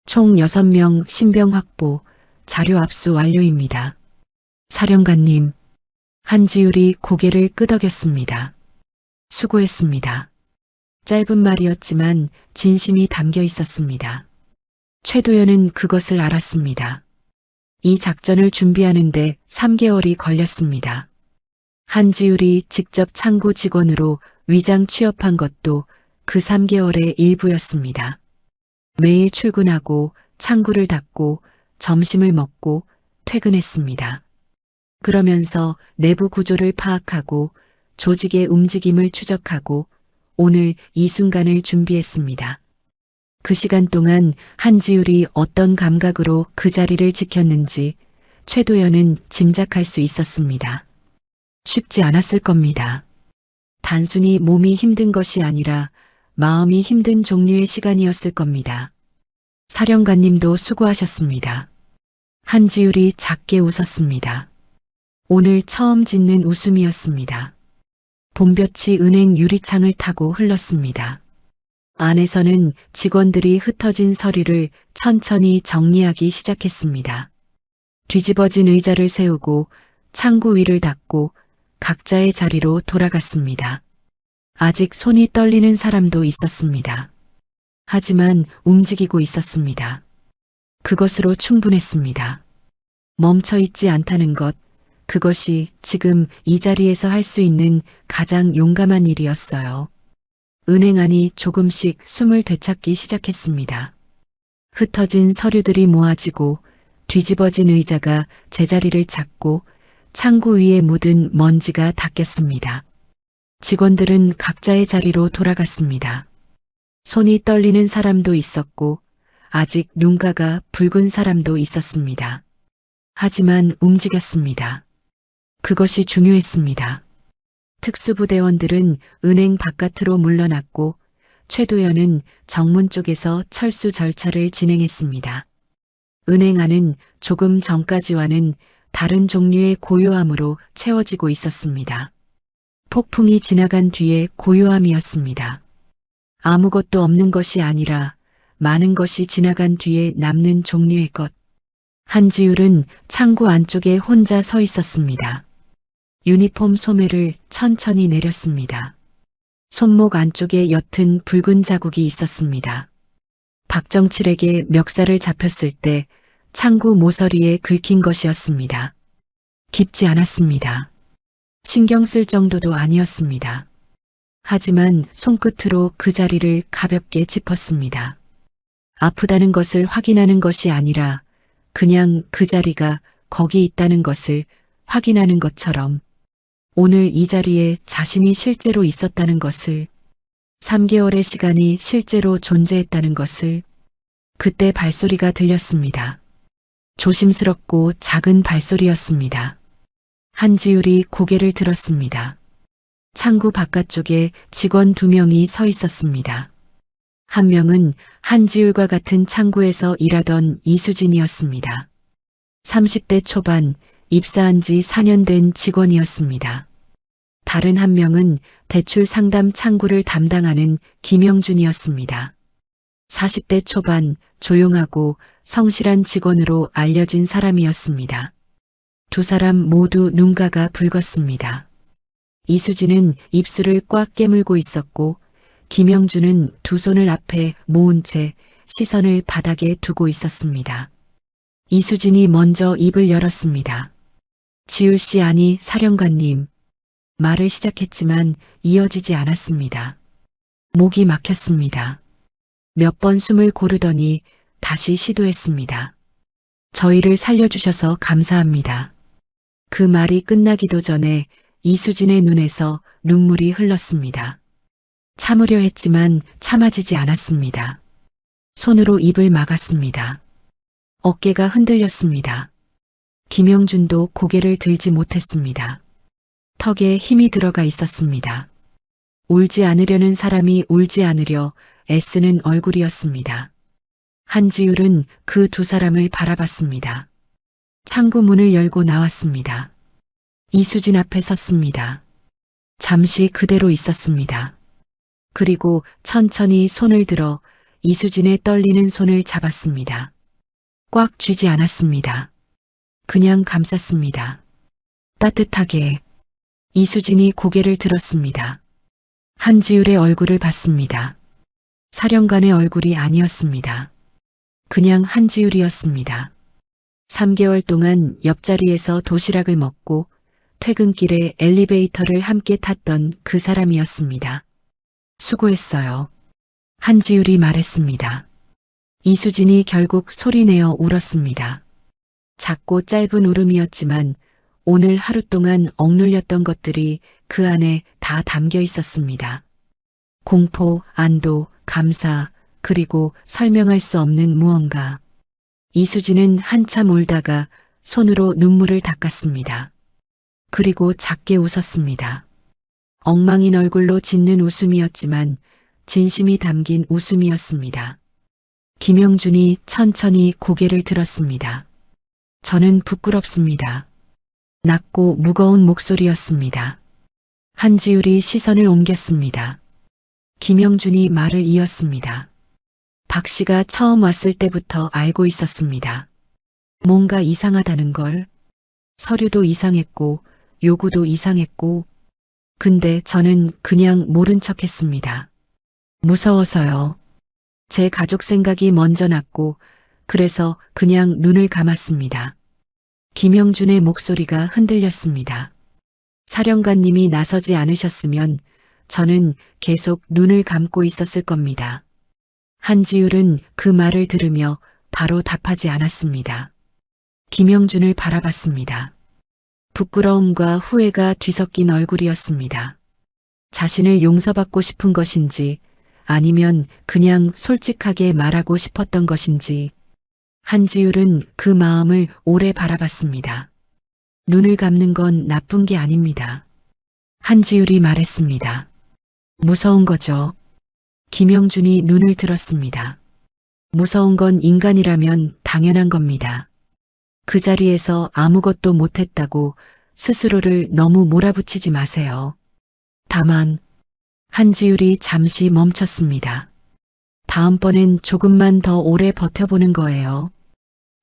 총 6명 신병 확보, 자료 압수 완료입니다. 사령관님, 한지율이 고개를 끄덕였습니다. 수고했습니다. 짧은 말이었지만 진심이 담겨 있었습니다. 최도연은 그것을 알았습니다. 이 작전을 준비하는데 3개월이 걸렸습니다. 한지율이 직접 창구 직원으로 위장 취업한 것도 그 3개월의 일부였습니다. 매일 출근하고 창구를 닫고 점심을 먹고 퇴근했습니다. 그러면서 내부 구조를 파악하고 조직의 움직임을 추적하고 오늘 이 순간을 준비했습니다. 그 시간 동안 한지율이 어떤 감각으로 그 자리를 지켰는지 최도연은 짐작할 수 있었습니다. 쉽지 않았을 겁니다. 단순히 몸이 힘든 것이 아니라 마음이 힘든 종류의 시간이었을 겁니다. 사령관님도 수고하셨습니다. 한지율이 작게 웃었습니다. 오늘 처음 짓는 웃음이었습니다. 봄볕이 은행 유리창을 타고 흘렀습니다. 안에서는 직원들이 흩어진 서류를 천천히 정리하기 시작했습니다. 뒤집어진 의자를 세우고 창구 위를 닫고 각자의 자리로 돌아갔습니다. 아직 손이 떨리는 사람도 있었습니다. 하지만 움직이고 있었습니다. 그것으로 충분했습니다. 멈춰 있지 않다는 것, 그것이 지금 이 자리에서 할 수 있는 가장 용감한 일이었어요. 은행 안이 조금씩 숨을 되찾기 시작했습니다. 흩어진 서류들이 모아지고 뒤집어진 의자가 제자리를 찾고 창구 위에 묻은 먼지가 닦였습니다. 직원들은 각자의 자리로 돌아갔습니다. 손이 떨리는 사람도 있었고 아직 눈가가 붉은 사람도 있었습니다. 하지만 움직였습니다. 그것이 중요했습니다. 특수부대원들은 은행 바깥으로 물러났고 최도연은 정문 쪽에서 철수 절차를 진행했습니다. 은행 안은 조금 전까지와는 다른 종류의 고요함으로 채워지고 있었습니다. 폭풍이 지나간 뒤의 고요함이었습니다. 아무것도 없는 것이 아니라 많은 것이 지나간 뒤에 남는 종류의 것. 한지율은 창구 안쪽에 혼자 서 있었습니다. 유니폼 소매를 천천히 내렸습니다. 손목 안쪽에 옅은 붉은 자국이 있었습니다. 박정칠에게 멱살을 잡혔을 때 창구 모서리에 긁힌 것이었습니다. 깊지 않았습니다. 신경 쓸 정도도 아니었습니다. 하지만 손끝으로 그 자리를 가볍게 짚었습니다. 아프다는 것을 확인하는 것이 아니라 그냥 그 자리가 거기 있다는 것을 확인하는 것처럼 오늘 이 자리에 자신이 실제로 있었다는 것을 3개월의 시간이 실제로 존재했다는 것을 그때 발소리가 들렸습니다. 조심스럽고 작은 발소리였습니다. 한지율이 고개를 들었습니다. 창구 바깥쪽에 직원 2명이 서 있었습니다. 한 명은 한지율과 같은 창구에서 일하던 이수진이었습니다. 30대 초반, 입사한 지 4년 된 직원이었습니다. 다른 한 명은 대출 상담 창구를 담당하는 김영준이었습니다. 40대 초반, 조용하고 성실한 직원으로 알려진 사람이었습니다. 두 사람 모두 눈가가 붉었습니다. 이수진은 입술을 꽉 깨물고 있었고 김영준은 두 손을 앞에 모은 채 시선을 바닥에 두고 있었습니다. 이수진이 먼저 입을 열었습니다. 지율 씨 아니 사령관님. 말을 시작했지만 이어지지 않았습니다. 목이 막혔습니다. 몇 번 숨을 고르더니 다시 시도했습니다. 저희를 살려주셔서 감사합니다. 그 말이 끝나기도 전에 이수진의 눈에서 눈물이 흘렀습니다. 참으려 했지만 참아지지 않았습니다. 손으로 입을 막았습니다. 어깨가 흔들렸습니다. 김영준도 고개를 들지 못했습니다. 턱에 힘이 들어가 있었습니다. 울지 않으려는 사람이 울지 않으려 애쓰는 얼굴이었습니다. 한지율은 그 두 사람을 바라봤습니다. 창구 문을 열고 나왔습니다. 이수진 앞에 섰습니다. 잠시 그대로 있었습니다. 그리고 천천히 손을 들어 이수진의 떨리는 손을 잡았습니다. 꽉 쥐지 않았습니다. 그냥 감쌌습니다. 따뜻하게. 이수진이 고개를 들었습니다. 한지율의 얼굴을 봤습니다. 사령관의 얼굴이 아니었습니다. 그냥 한지율이었습니다. 3개월 동안 옆자리에서 도시락을 먹고 퇴근길에 엘리베이터를 함께 탔던 그 사람이었습니다. 수고했어요. 한지율이 말했습니다. 이수진이 결국 소리내어 울었습니다. 작고 짧은 울음이었지만 오늘 하루 동안 억눌렸던 것들이 그 안에 다 담겨 있었습니다. 공포, 안도, 감사, 그리고 설명할 수 없는 무언가. 이수진은 한참 울다가 손으로 눈물을 닦았습니다. 그리고 작게 웃었습니다. 엉망인 얼굴로 짓는 웃음이었지만 진심이 담긴 웃음이었습니다. 김영준이 천천히 고개를 들었습니다. 저는 부끄럽습니다. 낮고 무거운 목소리였습니다. 한지율이 시선을 옮겼습니다. 김영준이 말을 이었습니다. 박 씨가 처음 왔을 때부터 알고 있었습니다. 뭔가 이상하다는 걸. 서류도 이상했고 요구도 이상했고 근데 저는 그냥 모른 척 했습니다. 무서워서요. 제 가족 생각이 먼저 났고 그래서 그냥 눈을 감았습니다. 김영준의 목소리가 흔들렸습니다. 사령관님이 나서지 않으셨으면 저는 계속 눈을 감고 있었을 겁니다. 한지율은 그 말을 들으며 바로 답하지 않았습니다. 김영준을 바라봤습니다. 부끄러움과 후회가 뒤섞인 얼굴이었습니다. 자신을 용서받고 싶은 것인지 아니면 그냥 솔직하게 말하고 싶었던 것인지 한지율은 그 마음을 오래 바라봤습니다. 눈을 감는 건 나쁜 게 아닙니다. 한지율이 말했습니다. 무서운 거죠. 김영준이 눈을 들었습니다. 무서운 건 인간이라면 당연한 겁니다. 그 자리에서 아무것도 못했다고 스스로를 너무 몰아붙이지 마세요. 다만 한지율이 잠시 멈췄습니다. 다음번엔 조금만 더 오래 버텨보는 거예요.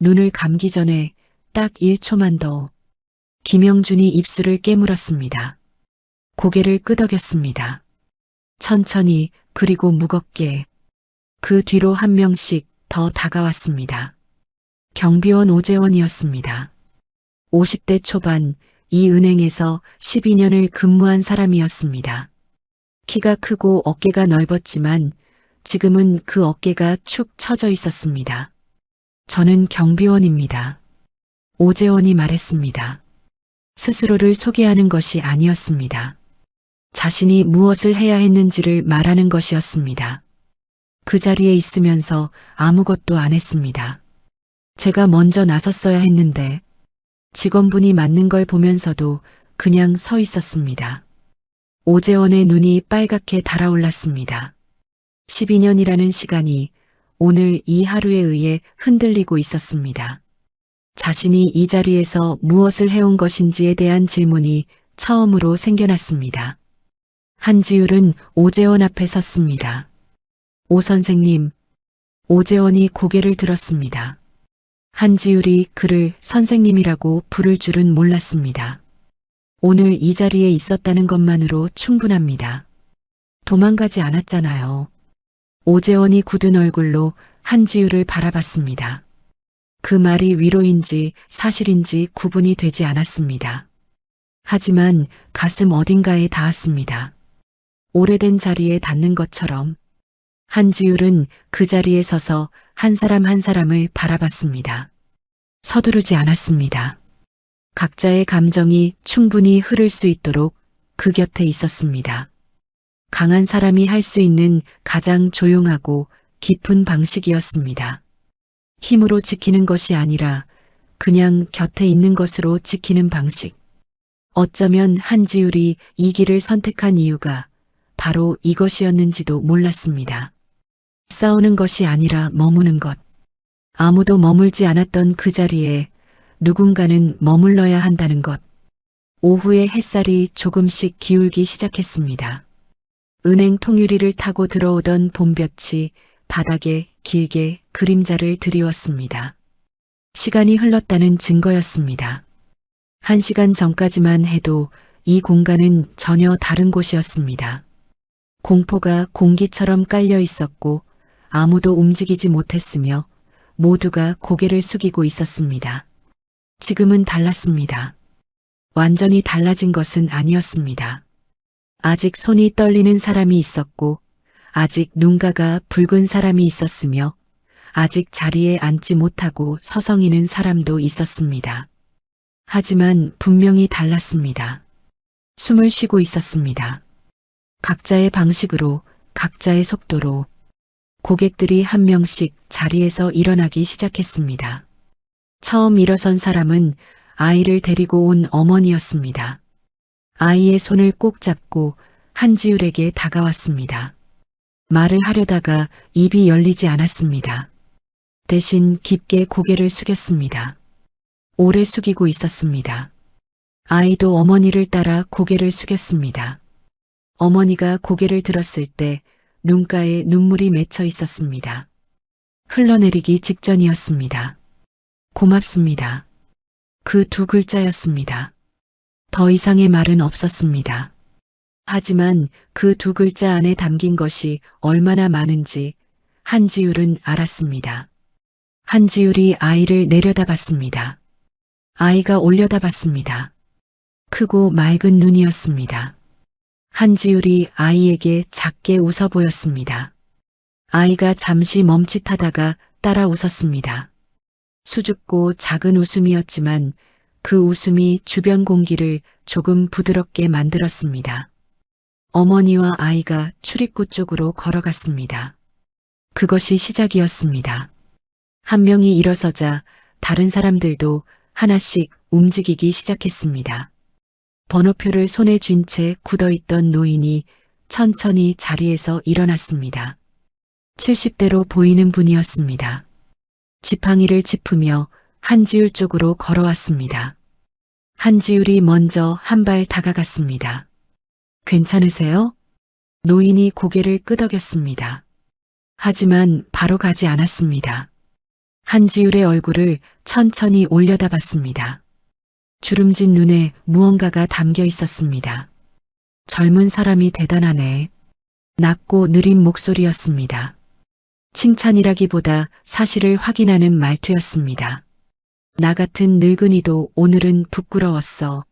눈을 감기 전에 딱 1초만 더. 김영준이 입술을 깨물었습니다. 고개를 끄덕였습니다. 천천히 그리고 무겁게. 그 뒤로 한 명씩 더 다가왔습니다. 경비원 오재원이었습니다. 50대 초반 이 은행에서 12년을 근무한 사람이었습니다. 키가 크고 어깨가 넓었지만 지금은 그 어깨가 축 처져 있었습니다. 저는 경비원입니다. 오재원이 말했습니다. 스스로를 소개하는 것이 아니었습니다. 자신이 무엇을 해야 했는지를 말하는 것이었습니다. 그 자리에 있으면서 아무것도 안 했습니다. 제가 먼저 나섰어야 했는데 직원분이 맞는 걸 보면서도 그냥 서 있었습니다. 오재원의 눈이 빨갛게 달아올랐습니다. 12년이라는 시간이 오늘 이 하루에 의해 흔들리고 있었습니다. 자신이 이 자리에서 무엇을 해온 것인지에 대한 질문이 처음으로 생겨났습니다. 한지율은 오재원 앞에 섰습니다. 오 선생님. 오재원이 고개를 들었습니다. 한지율이 그를 선생님이라고 부를 줄은 몰랐습니다. 오늘 이 자리에 있었다는 것만으로 충분합니다. 도망가지 않았잖아요. 오재원이 굳은 얼굴로 한지율을 바라봤습니다. 그 말이 위로인지 사실인지 구분이 되지 않았습니다. 하지만 가슴 어딘가에 닿았습니다. 오래된 자리에 닿는 것처럼 한지율은 그 자리에 서서 한 사람 한 사람을 바라봤습니다. 서두르지 않았습니다. 각자의 감정이 충분히 흐를 수 있도록 그 곁에 있었습니다. 강한 사람이 할 수 있는 가장 조용하고 깊은 방식이었습니다. 힘으로 지키는 것이 아니라 그냥 곁에 있는 것으로 지키는 방식. 어쩌면 한지율이 이 길을 선택한 이유가 바로 이것이었는지도 몰랐습니다. 싸우는 것이 아니라 머무는 것. 아무도 머물지 않았던 그 자리에 누군가는 머물러야 한다는 것. 오후에 햇살이 조금씩 기울기 시작했습니다. 은행 통유리를 타고 들어오던 봄볕이 바닥에 길게 그림자를 드리웠습니다. 시간이 흘렀다는 증거였습니다. 1시간 전까지만 해도 이 공간은 전혀 다른 곳이었습니다. 공포가 공기처럼 깔려 있었고 아무도 움직이지 못했으며 모두가 고개를 숙이고 있었습니다. 지금은 달랐습니다. 완전히 달라진 것은 아니었습니다. 아직 손이 떨리는 사람이 있었고 아직 눈가가 붉은 사람이 있었으며 아직 자리에 앉지 못하고 서성이는 사람도 있었습니다. 하지만 분명히 달랐습니다. 숨을 쉬고 있었습니다. 각자의 방식으로, 각자의 속도로 고객들이 한 명씩 자리에서 일어나기 시작했습니다. 처음 일어선 사람은 아이를 데리고 온 어머니였습니다. 아이의 손을 꼭 잡고 한지율에게 다가왔습니다. 말을 하려다가 입이 열리지 않았습니다. 대신 깊게 고개를 숙였습니다. 오래 숙이고 있었습니다. 아이도 어머니를 따라 고개를 숙였습니다. 어머니가 고개를 들었을 때 눈가에 눈물이 맺혀 있었습니다. 흘러내리기 직전이었습니다. 고맙습니다. 그 두 글자였습니다. 더 이상의 말은 없었습니다. 하지만 그 두 글자 안에 담긴 것이 얼마나 많은지 한지율은 알았습니다. 한지율이 아이를 내려다봤습니다. 아이가 올려다봤습니다. 크고 맑은 눈이었습니다. 한지율이 아이에게 작게 웃어 보였습니다. 아이가 잠시 멈칫하다가 따라 웃었습니다. 수줍고 작은 웃음이었지만 그 웃음이 주변 공기를 조금 부드럽게 만들었습니다. 어머니와 아이가 출입구 쪽으로 걸어갔습니다. 그것이 시작이었습니다. 한 명이 일어서자 다른 사람들도 하나씩 움직이기 시작했습니다. 번호표를 손에 쥔 채 굳어있던 노인이 천천히 자리에서 일어났습니다. 70대로 보이는 분이었습니다. 지팡이를 짚으며 한지율 쪽으로 걸어왔습니다. 한지율이 먼저 한 발 다가갔습니다. 괜찮으세요? 노인이 고개를 끄덕였습니다. 하지만 바로 가지 않았습니다. 한지율의 얼굴을 천천히 올려다봤습니다. 주름진 눈에 무언가가 담겨 있었습니다. 젊은 사람이 대단하네. 낮고 느린 목소리였습니다. 칭찬이라기보다 사실을 확인하는 말투였습니다. 나 같은 늙은이도 오늘은 부끄러웠어.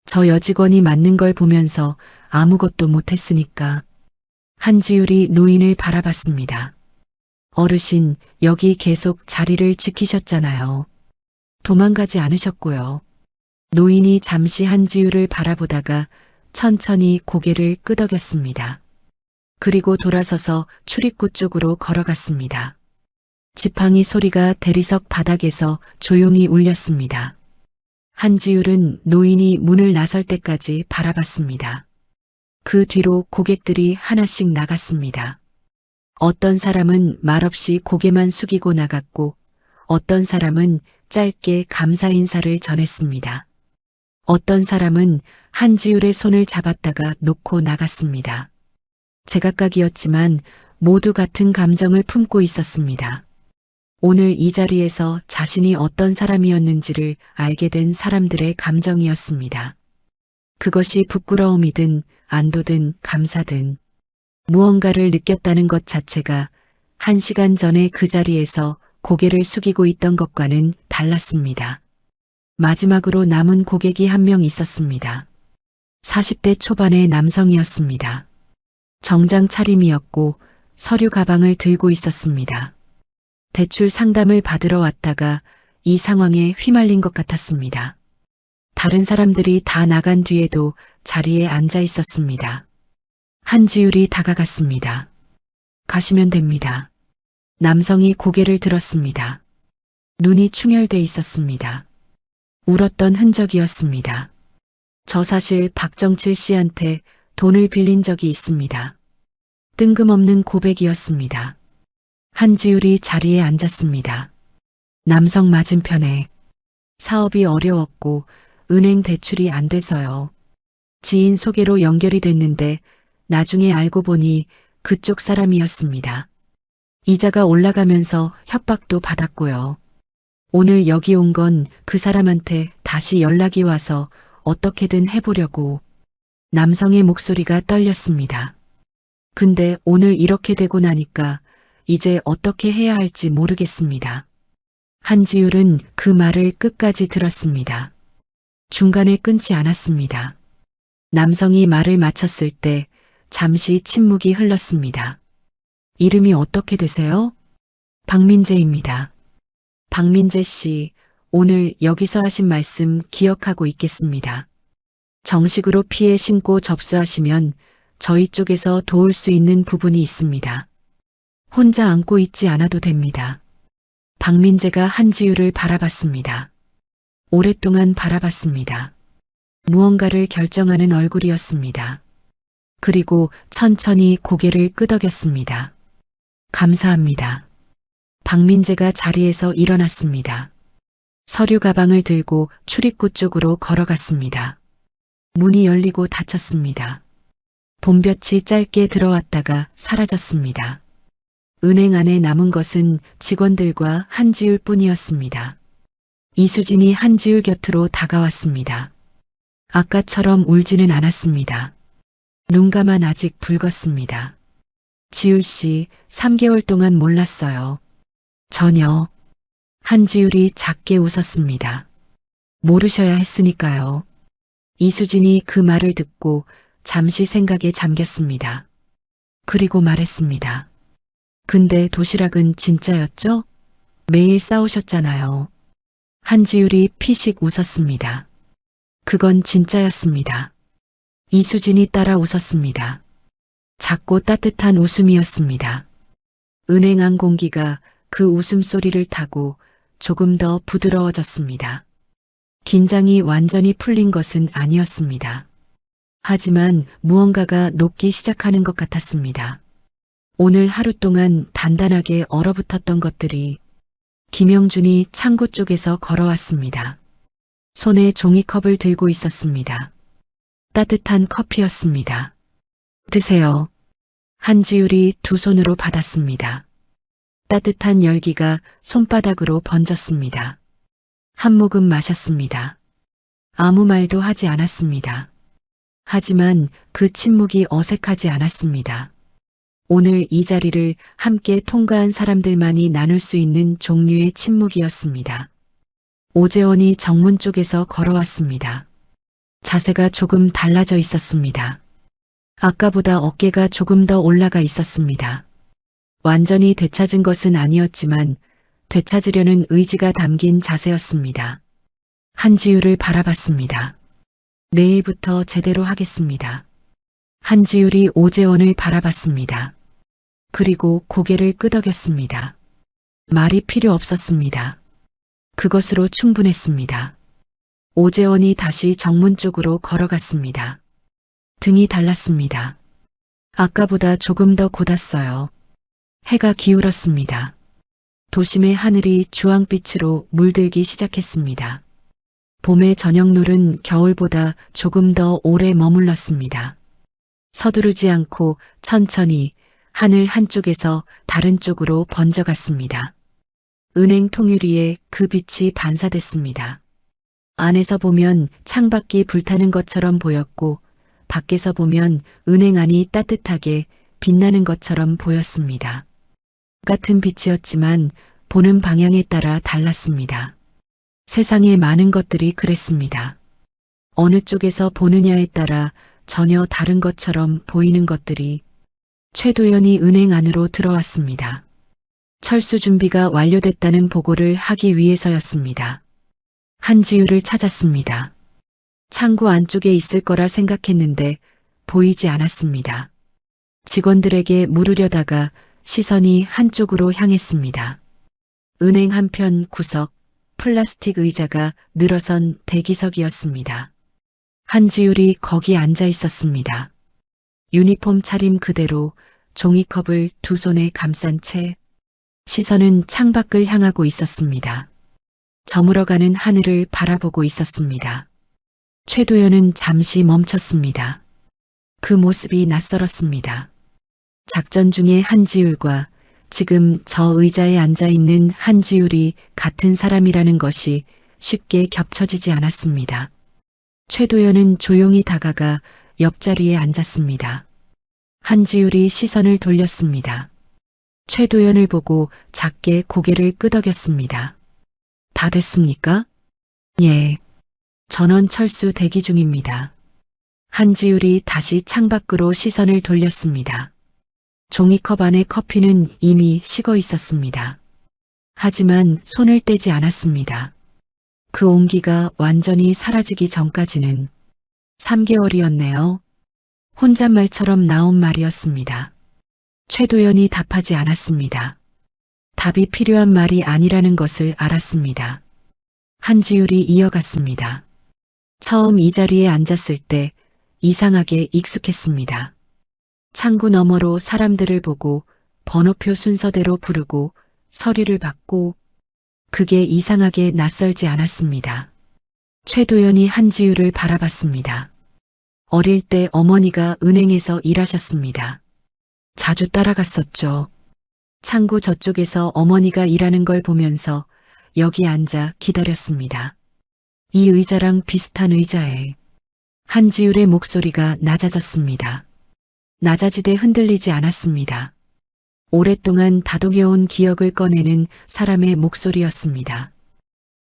저 여직원이 맞는 걸 보면서 아무것도 못했으니까. 한지율이 노인을 바라봤습니다. 어르신, 여기 계속 자리를 지키셨잖아요. 도망가지 않으셨고요. 노인이 잠시 한지율을 바라보다가 천천히 고개를 끄덕였습니다. 그리고 돌아서서 출입구 쪽으로 걸어갔습니다. 지팡이 소리가 대리석 바닥에서 조용히 울렸습니다. 한지율은 노인이 문을 나설 때까지 바라봤습니다. 그 뒤로 고객들이 하나씩 나갔습니다. 어떤 사람은 말없이 고개만 숙이고 나갔고 어떤 사람은 짧게 감사 인사를 전했습니다. 어떤 사람은 한지율의 손을 잡았다가 놓고 나갔습니다. 제각각이었지만 모두 같은 감정을 품고 있었습니다. 오늘 이 자리에서 자신이 어떤 사람이었는지를 알게 된 사람들의 감정이었습니다. 그것이 부끄러움이든 안도든 감사든 무언가를 느꼈다는 것 자체가 1시간 전에 그 자리에서 고개를 숙이고 있던 것과는 달랐습니다. 마지막으로 남은 고객이 한 명 있었습니다. 40대 초반의 남성이었습니다. 정장 차림이었고 서류 가방을 들고 있었습니다. 대출 상담을 받으러 왔다가 이 상황에 휘말린 것 같았습니다. 다른 사람들이 다 나간 뒤에도 자리에 앉아 있었습니다. 한지율이 다가갔습니다. 가시면 됩니다. 남성이 고개를 들었습니다. 눈이 충혈돼 있었습니다. 울었던 흔적이었습니다. 저 사실 박정칠 씨한테 돈을 빌린 적이 있습니다. 뜬금없는 고백이었습니다. 한지율이 자리에 앉았습니다. 남성 맞은편에 사업이 어려웠고 은행 대출이 안 돼서요. 지인 소개로 연결이 됐는데 나중에 알고 보니 그쪽 사람이었습니다. 이자가 올라가면서 협박도 받았고요. 오늘 여기 온 건 그 사람한테 다시 연락이 와서 어떻게든 해보려고. 남성의 목소리가 떨렸습니다. 근데 오늘 이렇게 되고 나니까 이제 어떻게 해야 할지 모르겠습니다. 한지율은 그 말을 끝까지 들었습니다. 중간에 끊지 않았습니다. 남성이 말을 마쳤을 때 잠시 침묵이 흘렀습니다. 이름이 어떻게 되세요? 박민재입니다. 박민재 씨, 오늘 여기서 하신 말씀 기억하고 있겠습니다. 정식으로 피해 신고 접수하시면 저희 쪽에서 도울 수 있는 부분이 있습니다. 혼자 안고 있지 않아도 됩니다. 박민재가 한지율을 바라봤습니다. 오랫동안 바라봤습니다. 무언가를 결정하는 얼굴이었습니다. 그리고 천천히 고개를 끄덕였습니다. 감사합니다. 박민재가 자리에서 일어났습니다. 서류 가방을 들고 출입구 쪽으로 걸어갔습니다. 문이 열리고 닫혔습니다. 봄볕이 짧게 들어왔다가 사라졌습니다. 은행 안에 남은 것은 직원들과 한지율 뿐이었습니다. 이수진이 한지율 곁으로 다가왔습니다. 아까처럼 울지는 않았습니다. 눈가만 아직 붉었습니다. 지율 씨, 3개월 동안 몰랐어요. 전혀. 한지율이 작게 웃었습니다. 모르셔야 했으니까요. 이수진이 그 말을 듣고 잠시 생각에 잠겼습니다. 그리고 말했습니다. 근데 도시락은 진짜였죠? 매일 싸우셨잖아요. 한지율이 피식 웃었습니다. 그건 진짜였습니다. 이수진이 따라 웃었습니다. 작고 따뜻한 웃음이었습니다. 은행 안 공기가 그 웃음소리를 타고 조금 더 부드러워졌습니다. 긴장이 완전히 풀린 것은 아니었습니다. 하지만 무언가가 녹기 시작하는 것 같았습니다. 오늘 하루 동안 단단하게 얼어붙었던 것들이. 김영준이 창고 쪽에서 걸어왔습니다. 손에 종이컵을 들고 있었습니다. 따뜻한 커피였습니다. 드세요. 한지율이 두 손으로 받았습니다. 따뜻한 열기가 손바닥으로 번졌습니다. 한 모금 마셨습니다. 아무 말도 하지 않았습니다. 하지만 그 침묵이 어색하지 않았습니다. 오늘 이 자리를 함께 통과한 사람들만이 나눌 수 있는 종류의 침묵이었습니다. 오재원이 정문 쪽에서 걸어왔습니다. 자세가 조금 달라져 있었습니다. 아까보다 어깨가 조금 더 올라가 있었습니다. 완전히 되찾은 것은 아니었지만 되찾으려는 의지가 담긴 자세였습니다. 한지율을 바라봤습니다. 내일부터 제대로 하겠습니다. 한지율이 오재원을 바라봤습니다. 그리고 고개를 끄덕였습니다. 말이 필요 없었습니다. 그것으로 충분했습니다. 오재원이 다시 정문 쪽으로 걸어갔습니다. 등이 달랐습니다. 아까보다 조금 더 곧았어요. 해가 기울었습니다. 도심의 하늘이 주황빛으로 물들기 시작했습니다. 봄의 저녁노을은 겨울보다 조금 더 오래 머물렀습니다. 서두르지 않고 천천히 하늘 한쪽에서 다른 쪽으로 번져갔습니다. 은행 통유리에 그 빛이 반사됐습니다. 안에서 보면 창밖이 불타는 것처럼 보였고 밖에서 보면 은행 안이 따뜻하게 빛나는 것처럼 보였습니다. 같은 빛이었지만 보는 방향에 따라 달랐습니다. 세상의 많은 것들이 그랬습니다. 어느 쪽에서 보느냐에 따라 전혀 다른 것처럼 보이는 것들이. 최도연이 은행 안으로 들어왔습니다. 철수 준비가 완료됐다는 보고를 하기 위해서였습니다. 한지율을 찾았습니다. 창구 안쪽에 있을 거라 생각했는데 보이지 않았습니다. 직원들에게 물으려다가 시선이 한쪽으로 향했습니다. 은행 한편 구석, 플라스틱 의자가 늘어선 대기석이었습니다. 한지율이 거기 앉아 있었습니다. 유니폼 차림 그대로 종이컵을 두 손에 감싼 채 시선은 창밖을 향하고 있었습니다. 저물어가는 하늘을 바라보고 있었습니다. 최도연은 잠시 멈췄습니다. 그 모습이 낯설었습니다. 작전 중에 한지율과 지금 저 의자에 앉아 있는 한지율이 같은 사람이라는 것이 쉽게 겹쳐지지 않았습니다. 최도연은 조용히 다가가 옆자리에 앉았습니다. 한지율이 시선을 돌렸습니다. 최도연을 보고 작게 고개를 끄덕였습니다. 다 됐습니까? 예. 전원 철수 대기 중입니다. 한지율이 다시 창밖으로 시선을 돌렸습니다. 종이컵 안의 커피는 이미 식어 있었습니다. 하지만 손을 떼지 않았습니다. 그 온기가 완전히 사라지기 전까지는 3개월이었네요. 혼잣말처럼 나온 말이었습니다. 최도연이 답하지 않았습니다. 답이 필요한 말이 아니라는 것을 알았습니다. 한지율이 이어갔습니다. 처음 이 자리에 앉았을 때 이상하게 익숙했습니다. 창구 너머로 사람들을 보고 번호표 순서대로 부르고 서류를 받고 그게 이상하게 낯설지 않았습니다. 최도연이 한지우를 바라봤습니다. 어릴 때 어머니가 은행에서 일하셨습니다. 자주 따라갔었죠. 창구 저쪽에서 어머니가 일하는 걸 보면서 여기 앉아 기다렸습니다. 이 의자랑 비슷한 의자에 한지율의 목소리가 낮아졌습니다. 낮아지되 흔들리지 않았습니다. 오랫동안 다독여온 기억을 꺼내는 사람의 목소리였습니다.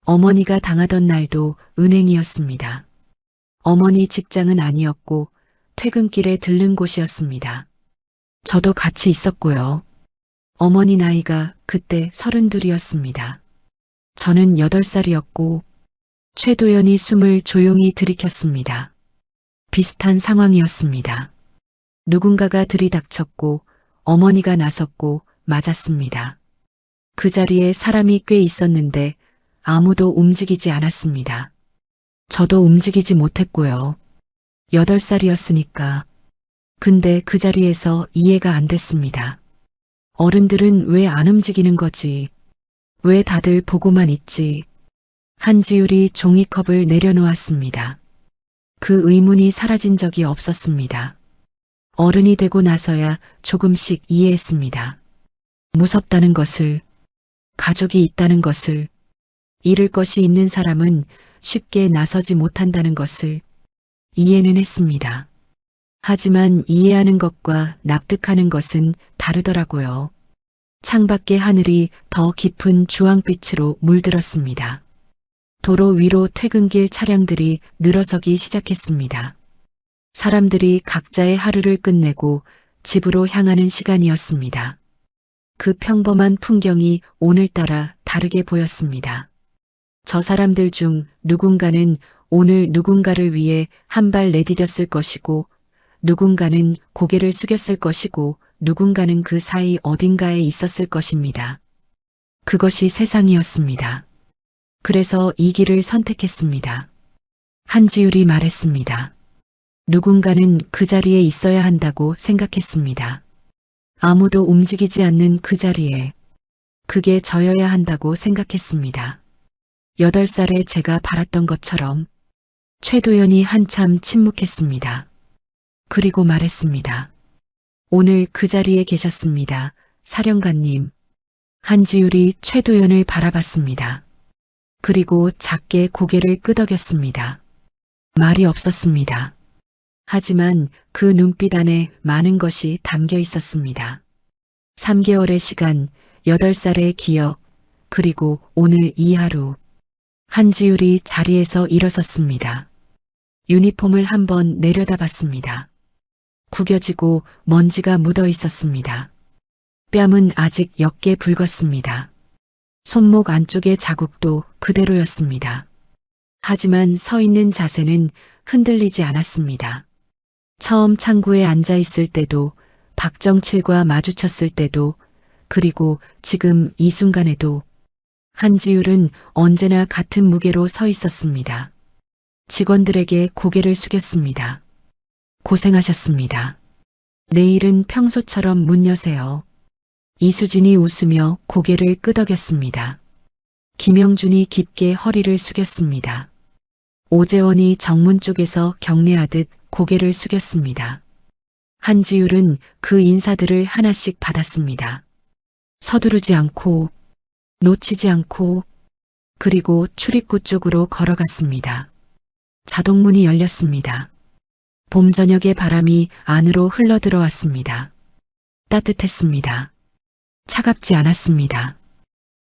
어머니가 당하던 날도 은행이었습니다. 어머니 직장은 아니었고 퇴근길에 들른 곳이었습니다. 저도 같이 있었고요. 어머니 나이가 그때 32이었습니다. 저는 8살이었고 최도연이 숨을 조용히 들이켰습니다. 비슷한 상황이었습니다. 누군가가 들이닥쳤고 어머니가 나섰고 맞았습니다. 그 자리에 사람이 꽤 있었는데 아무도 움직이지 않았습니다. 저도 움직이지 못했고요. 8살이었으니까. 근데 그 자리에서 이해가 안 됐습니다. 어른들은 왜 안 움직이는 거지? 왜 다들 보고만 있지? 한지율이 종이컵을 내려놓았습니다. 그 의문이 사라진 적이 없었습니다. 어른이 되고 나서야 조금씩 이해했습니다. 무섭다는 것을, 가족이 있다는 것을, 잃을 것이 있는 사람은 쉽게 나서지 못한다는 것을 이해는 했습니다. 하지만 이해하는 것과 납득하는 것은 다르더라고요. 창밖의 하늘이 더 깊은 주황빛으로 물들었습니다. 도로 위로 퇴근길 차량들이 늘어서기 시작했습니다. 사람들이 각자의 하루를 끝내고 집으로 향하는 시간이었습니다. 그 평범한 풍경이 오늘따라 다르게 보였습니다. 저 사람들 중 누군가는 오늘 누군가를 위해 한 발 내디뎠을 것이고 누군가는 고개를 숙였을 것이고 누군가는 그 사이 어딘가에 있었을 것입니다. 그것이 세상이었습니다. 그래서 이 길을 선택했습니다. 한지율이 말했습니다. 누군가는 그 자리에 있어야 한다고 생각했습니다. 아무도 움직이지 않는 그 자리에 그게 저여야 한다고 생각했습니다. 8살에 제가 바랐던 것처럼. 최도연이 한참 침묵했습니다. 그리고 말했습니다. 오늘 그 자리에 계셨습니다. 사령관님. 한지율이 최도연을 바라봤습니다. 그리고 작게 고개를 끄덕였습니다. 말이 없었습니다. 하지만 그 눈빛 안에 많은 것이 담겨 있었습니다. 3개월의 시간, 8살의 기억, 그리고 오늘 이 하루. 한지율이 자리에서 일어섰습니다. 유니폼을 한번 내려다봤습니다. 구겨지고 먼지가 묻어 있었습니다. 뺨은 아직 옅게 붉었습니다. 손목 안쪽의 자국도 그대로였습니다. 하지만 서 있는 자세는 흔들리지 않았습니다. 처음 창구에 앉아 있을 때도, 박정칠과 마주쳤을 때도, 그리고 지금 이 순간에도 한지율은 언제나 같은 무게로 서 있었습니다. 직원들에게 고개를 숙였습니다. 고생하셨습니다. 내일은 평소처럼 문 여세요. 이수진이 웃으며 고개를 끄덕였습니다. 김영준이 깊게 허리를 숙였습니다. 오재원이 정문 쪽에서 경례하듯 고개를 숙였습니다. 한지율은 그 인사들을 하나씩 받았습니다. 서두르지 않고, 놓치지 않고, 그리고 출입구 쪽으로 걸어갔습니다. 자동문이 열렸습니다. 봄 저녁의 바람이 안으로 흘러들어왔습니다. 따뜻했습니다. 차갑지 않았습니다.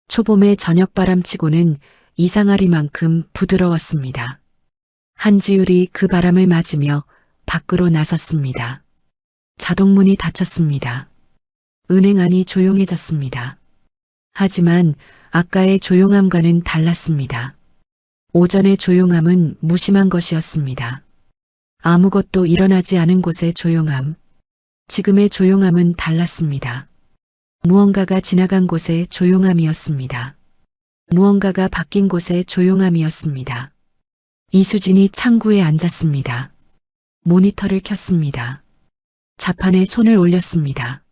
초봄의 저녁바람치고는 이상하리만큼 부드러웠습니다. 한지율이 그 바람을 맞으며 밖으로 나섰습니다. 자동문이 닫혔습니다. 은행 안이 조용해졌습니다. 하지만 아까의 조용함과는 달랐습니다. 오전의 조용함은 무심한 것이었습니다. 아무것도 일어나지 않은 곳의 조용함. 지금의 조용함은 달랐습니다. 무언가가 지나간 곳의 조용함이었습니다. 무언가가 바뀐 곳의 조용함이었습니다. 이수진이 창구에 앉았습니다. 모니터를 켰습니다. 자판에 손을 올렸습니다.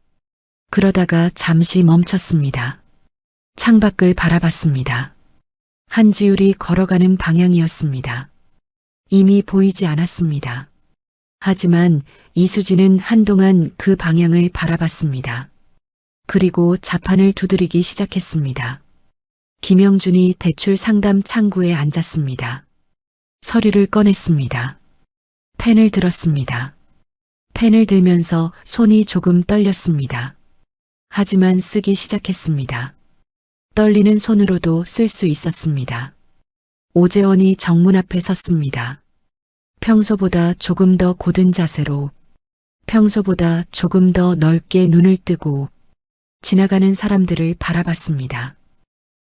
그러다가 잠시 멈췄습니다. 창밖을 바라봤습니다. 한지율이 걸어가는 방향이었습니다. 이미 보이지 않았습니다. 하지만 이수진은 한동안 그 방향을 바라봤습니다. 그리고 자판을 두드리기 시작했습니다. 김영준이 대출 상담 창구에 앉았습니다. 서류를 꺼냈습니다. 펜을 들었습니다. 펜을 들면서 손이 조금 떨렸습니다. 하지만 쓰기 시작했습니다. 떨리는 손으로도 쓸 수 있었습니다. 오재원이 정문 앞에 섰습니다. 평소보다 조금 더 곧은 자세로, 평소보다 조금 더 넓게 눈을 뜨고 지나가는 사람들을 바라봤습니다.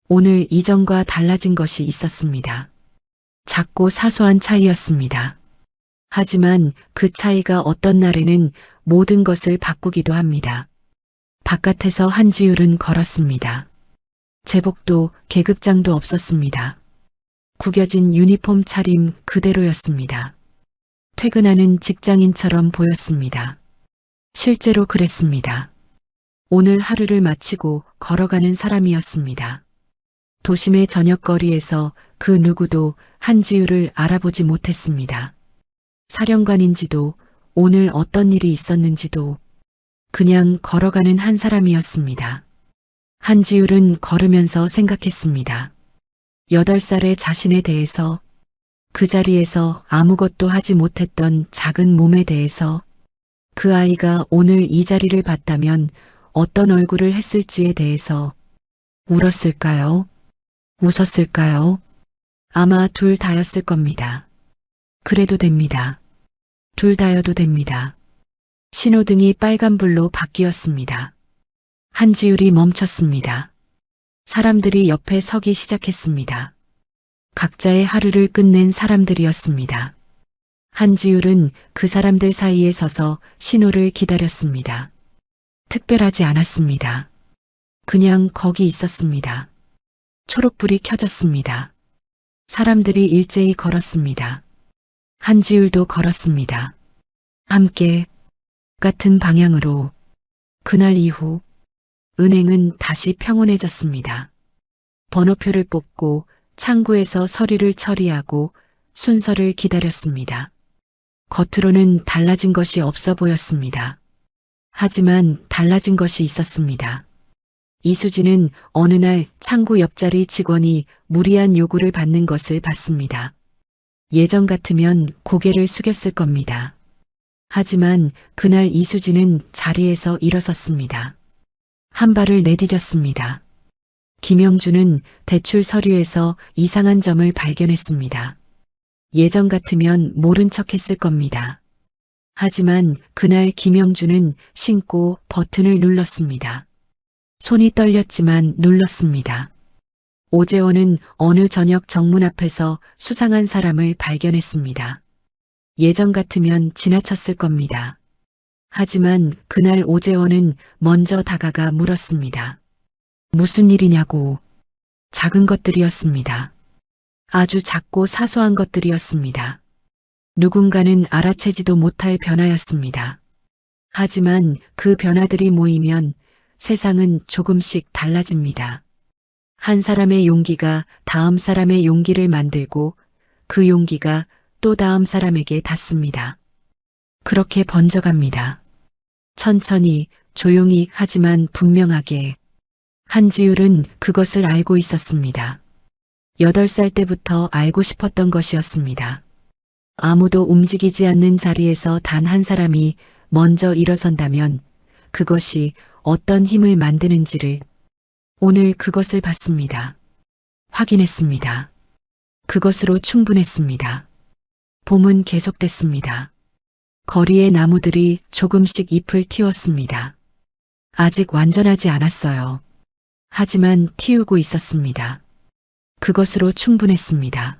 오늘 이전과 달라진 것이 있었습니다. 작고 사소한 차이였습니다. 하지만 그 차이가 어떤 날에는 모든 것을 바꾸기도 합니다. 바깥에서 한지율은 걸었습니다. 제복도 계급장도 없었습니다. 구겨진 유니폼 차림 그대로였습니다. 퇴근하는 직장인처럼 보였습니다. 실제로 그랬습니다. 오늘 하루를 마치고 걸어가는 사람이었습니다. 도심의 저녁거리에서 그 누구도 한지율을 알아보지 못했습니다. 사령관인지도 오늘 어떤 일이 있었는지도 그냥 걸어가는 한 사람이었습니다. 한지율은 걸으면서 생각했습니다. 8살의 자신에 대해서, 그 자리에서 아무것도 하지 못했던 작은 몸에 대해서, 그 아이가 오늘 이 자리를 봤다면 어떤 얼굴을 했을지에 대해서 울었을까요? 웃었을까요? 아마 둘 다였을 겁니다. 그래도 됩니다. 둘 다여도 됩니다. 신호등이 빨간불로 바뀌었습니다. 한지율이 멈췄습니다. 사람들이 옆에 서기 시작했습니다. 각자의 하루를 끝낸 사람들이었습니다. 한지율은 그 사람들 사이에 서서 신호를 기다렸습니다. 특별하지 않았습니다. 그냥 거기 있었습니다. 초록불이 켜졌습니다. 사람들이 일제히 걸었습니다. 한지율도 걸었습니다. 함께 같은 방향으로. 그날 이후 은행은 다시 평온해졌습니다. 번호표를 뽑고 창구에서 서류를 처리하고 순서를 기다렸습니다. 겉으로는 달라진 것이 없어 보였습니다. 하지만 달라진 것이 있었습니다. 이수진은 어느 날 창구 옆자리 직원이 무리한 요구를 받는 것을 봤습니다. 예전 같으면 고개를 숙였을 겁니다. 하지만 그날 이수진은 자리에서 일어섰습니다. 한 발을 내디뎠습니다. 김영준은 대출 서류에서 이상한 점을 발견했습니다. 예전 같으면 모른 척 했을 겁니다. 하지만 그날 김영준은 신고 버튼을 눌렀습니다. 손이 떨렸지만 눌렀습니다. 오재원은 어느 저녁 정문 앞에서 수상한 사람을 발견했습니다. 예전 같으면 지나쳤을 겁니다. 하지만 그날 오재원은 먼저 다가가 물었습니다. 무슨 일이냐고. 작은 것들이었습니다. 아주 작고 사소한 것들이었습니다. 누군가는 알아채지도 못할 변화였습니다. 하지만 그 변화들이 모이면 세상은 조금씩 달라집니다. 한 사람의 용기가 다음 사람의 용기를 만들고 그 용기가 또 다음 사람에게 닿습니다. 그렇게 번져갑니다. 천천히, 조용히 하지만 분명하게. 한지율은 그것을 알고 있었습니다. 8살 때부터 알고 싶었던 것이었습니다. 아무도 움직이지 않는 자리에서 단 한 사람이 먼저 일어선다면 그것이 어떤 힘을 만드는지를 오늘 그것을 봤습니다. 확인했습니다. 그것으로 충분했습니다. 봄은 계속됐습니다. 거리의 나무들이 조금씩 잎을 틔웠습니다. 아직 완전하지 않았어요. 하지만 틔우고 있었습니다. 그것으로 충분했습니다.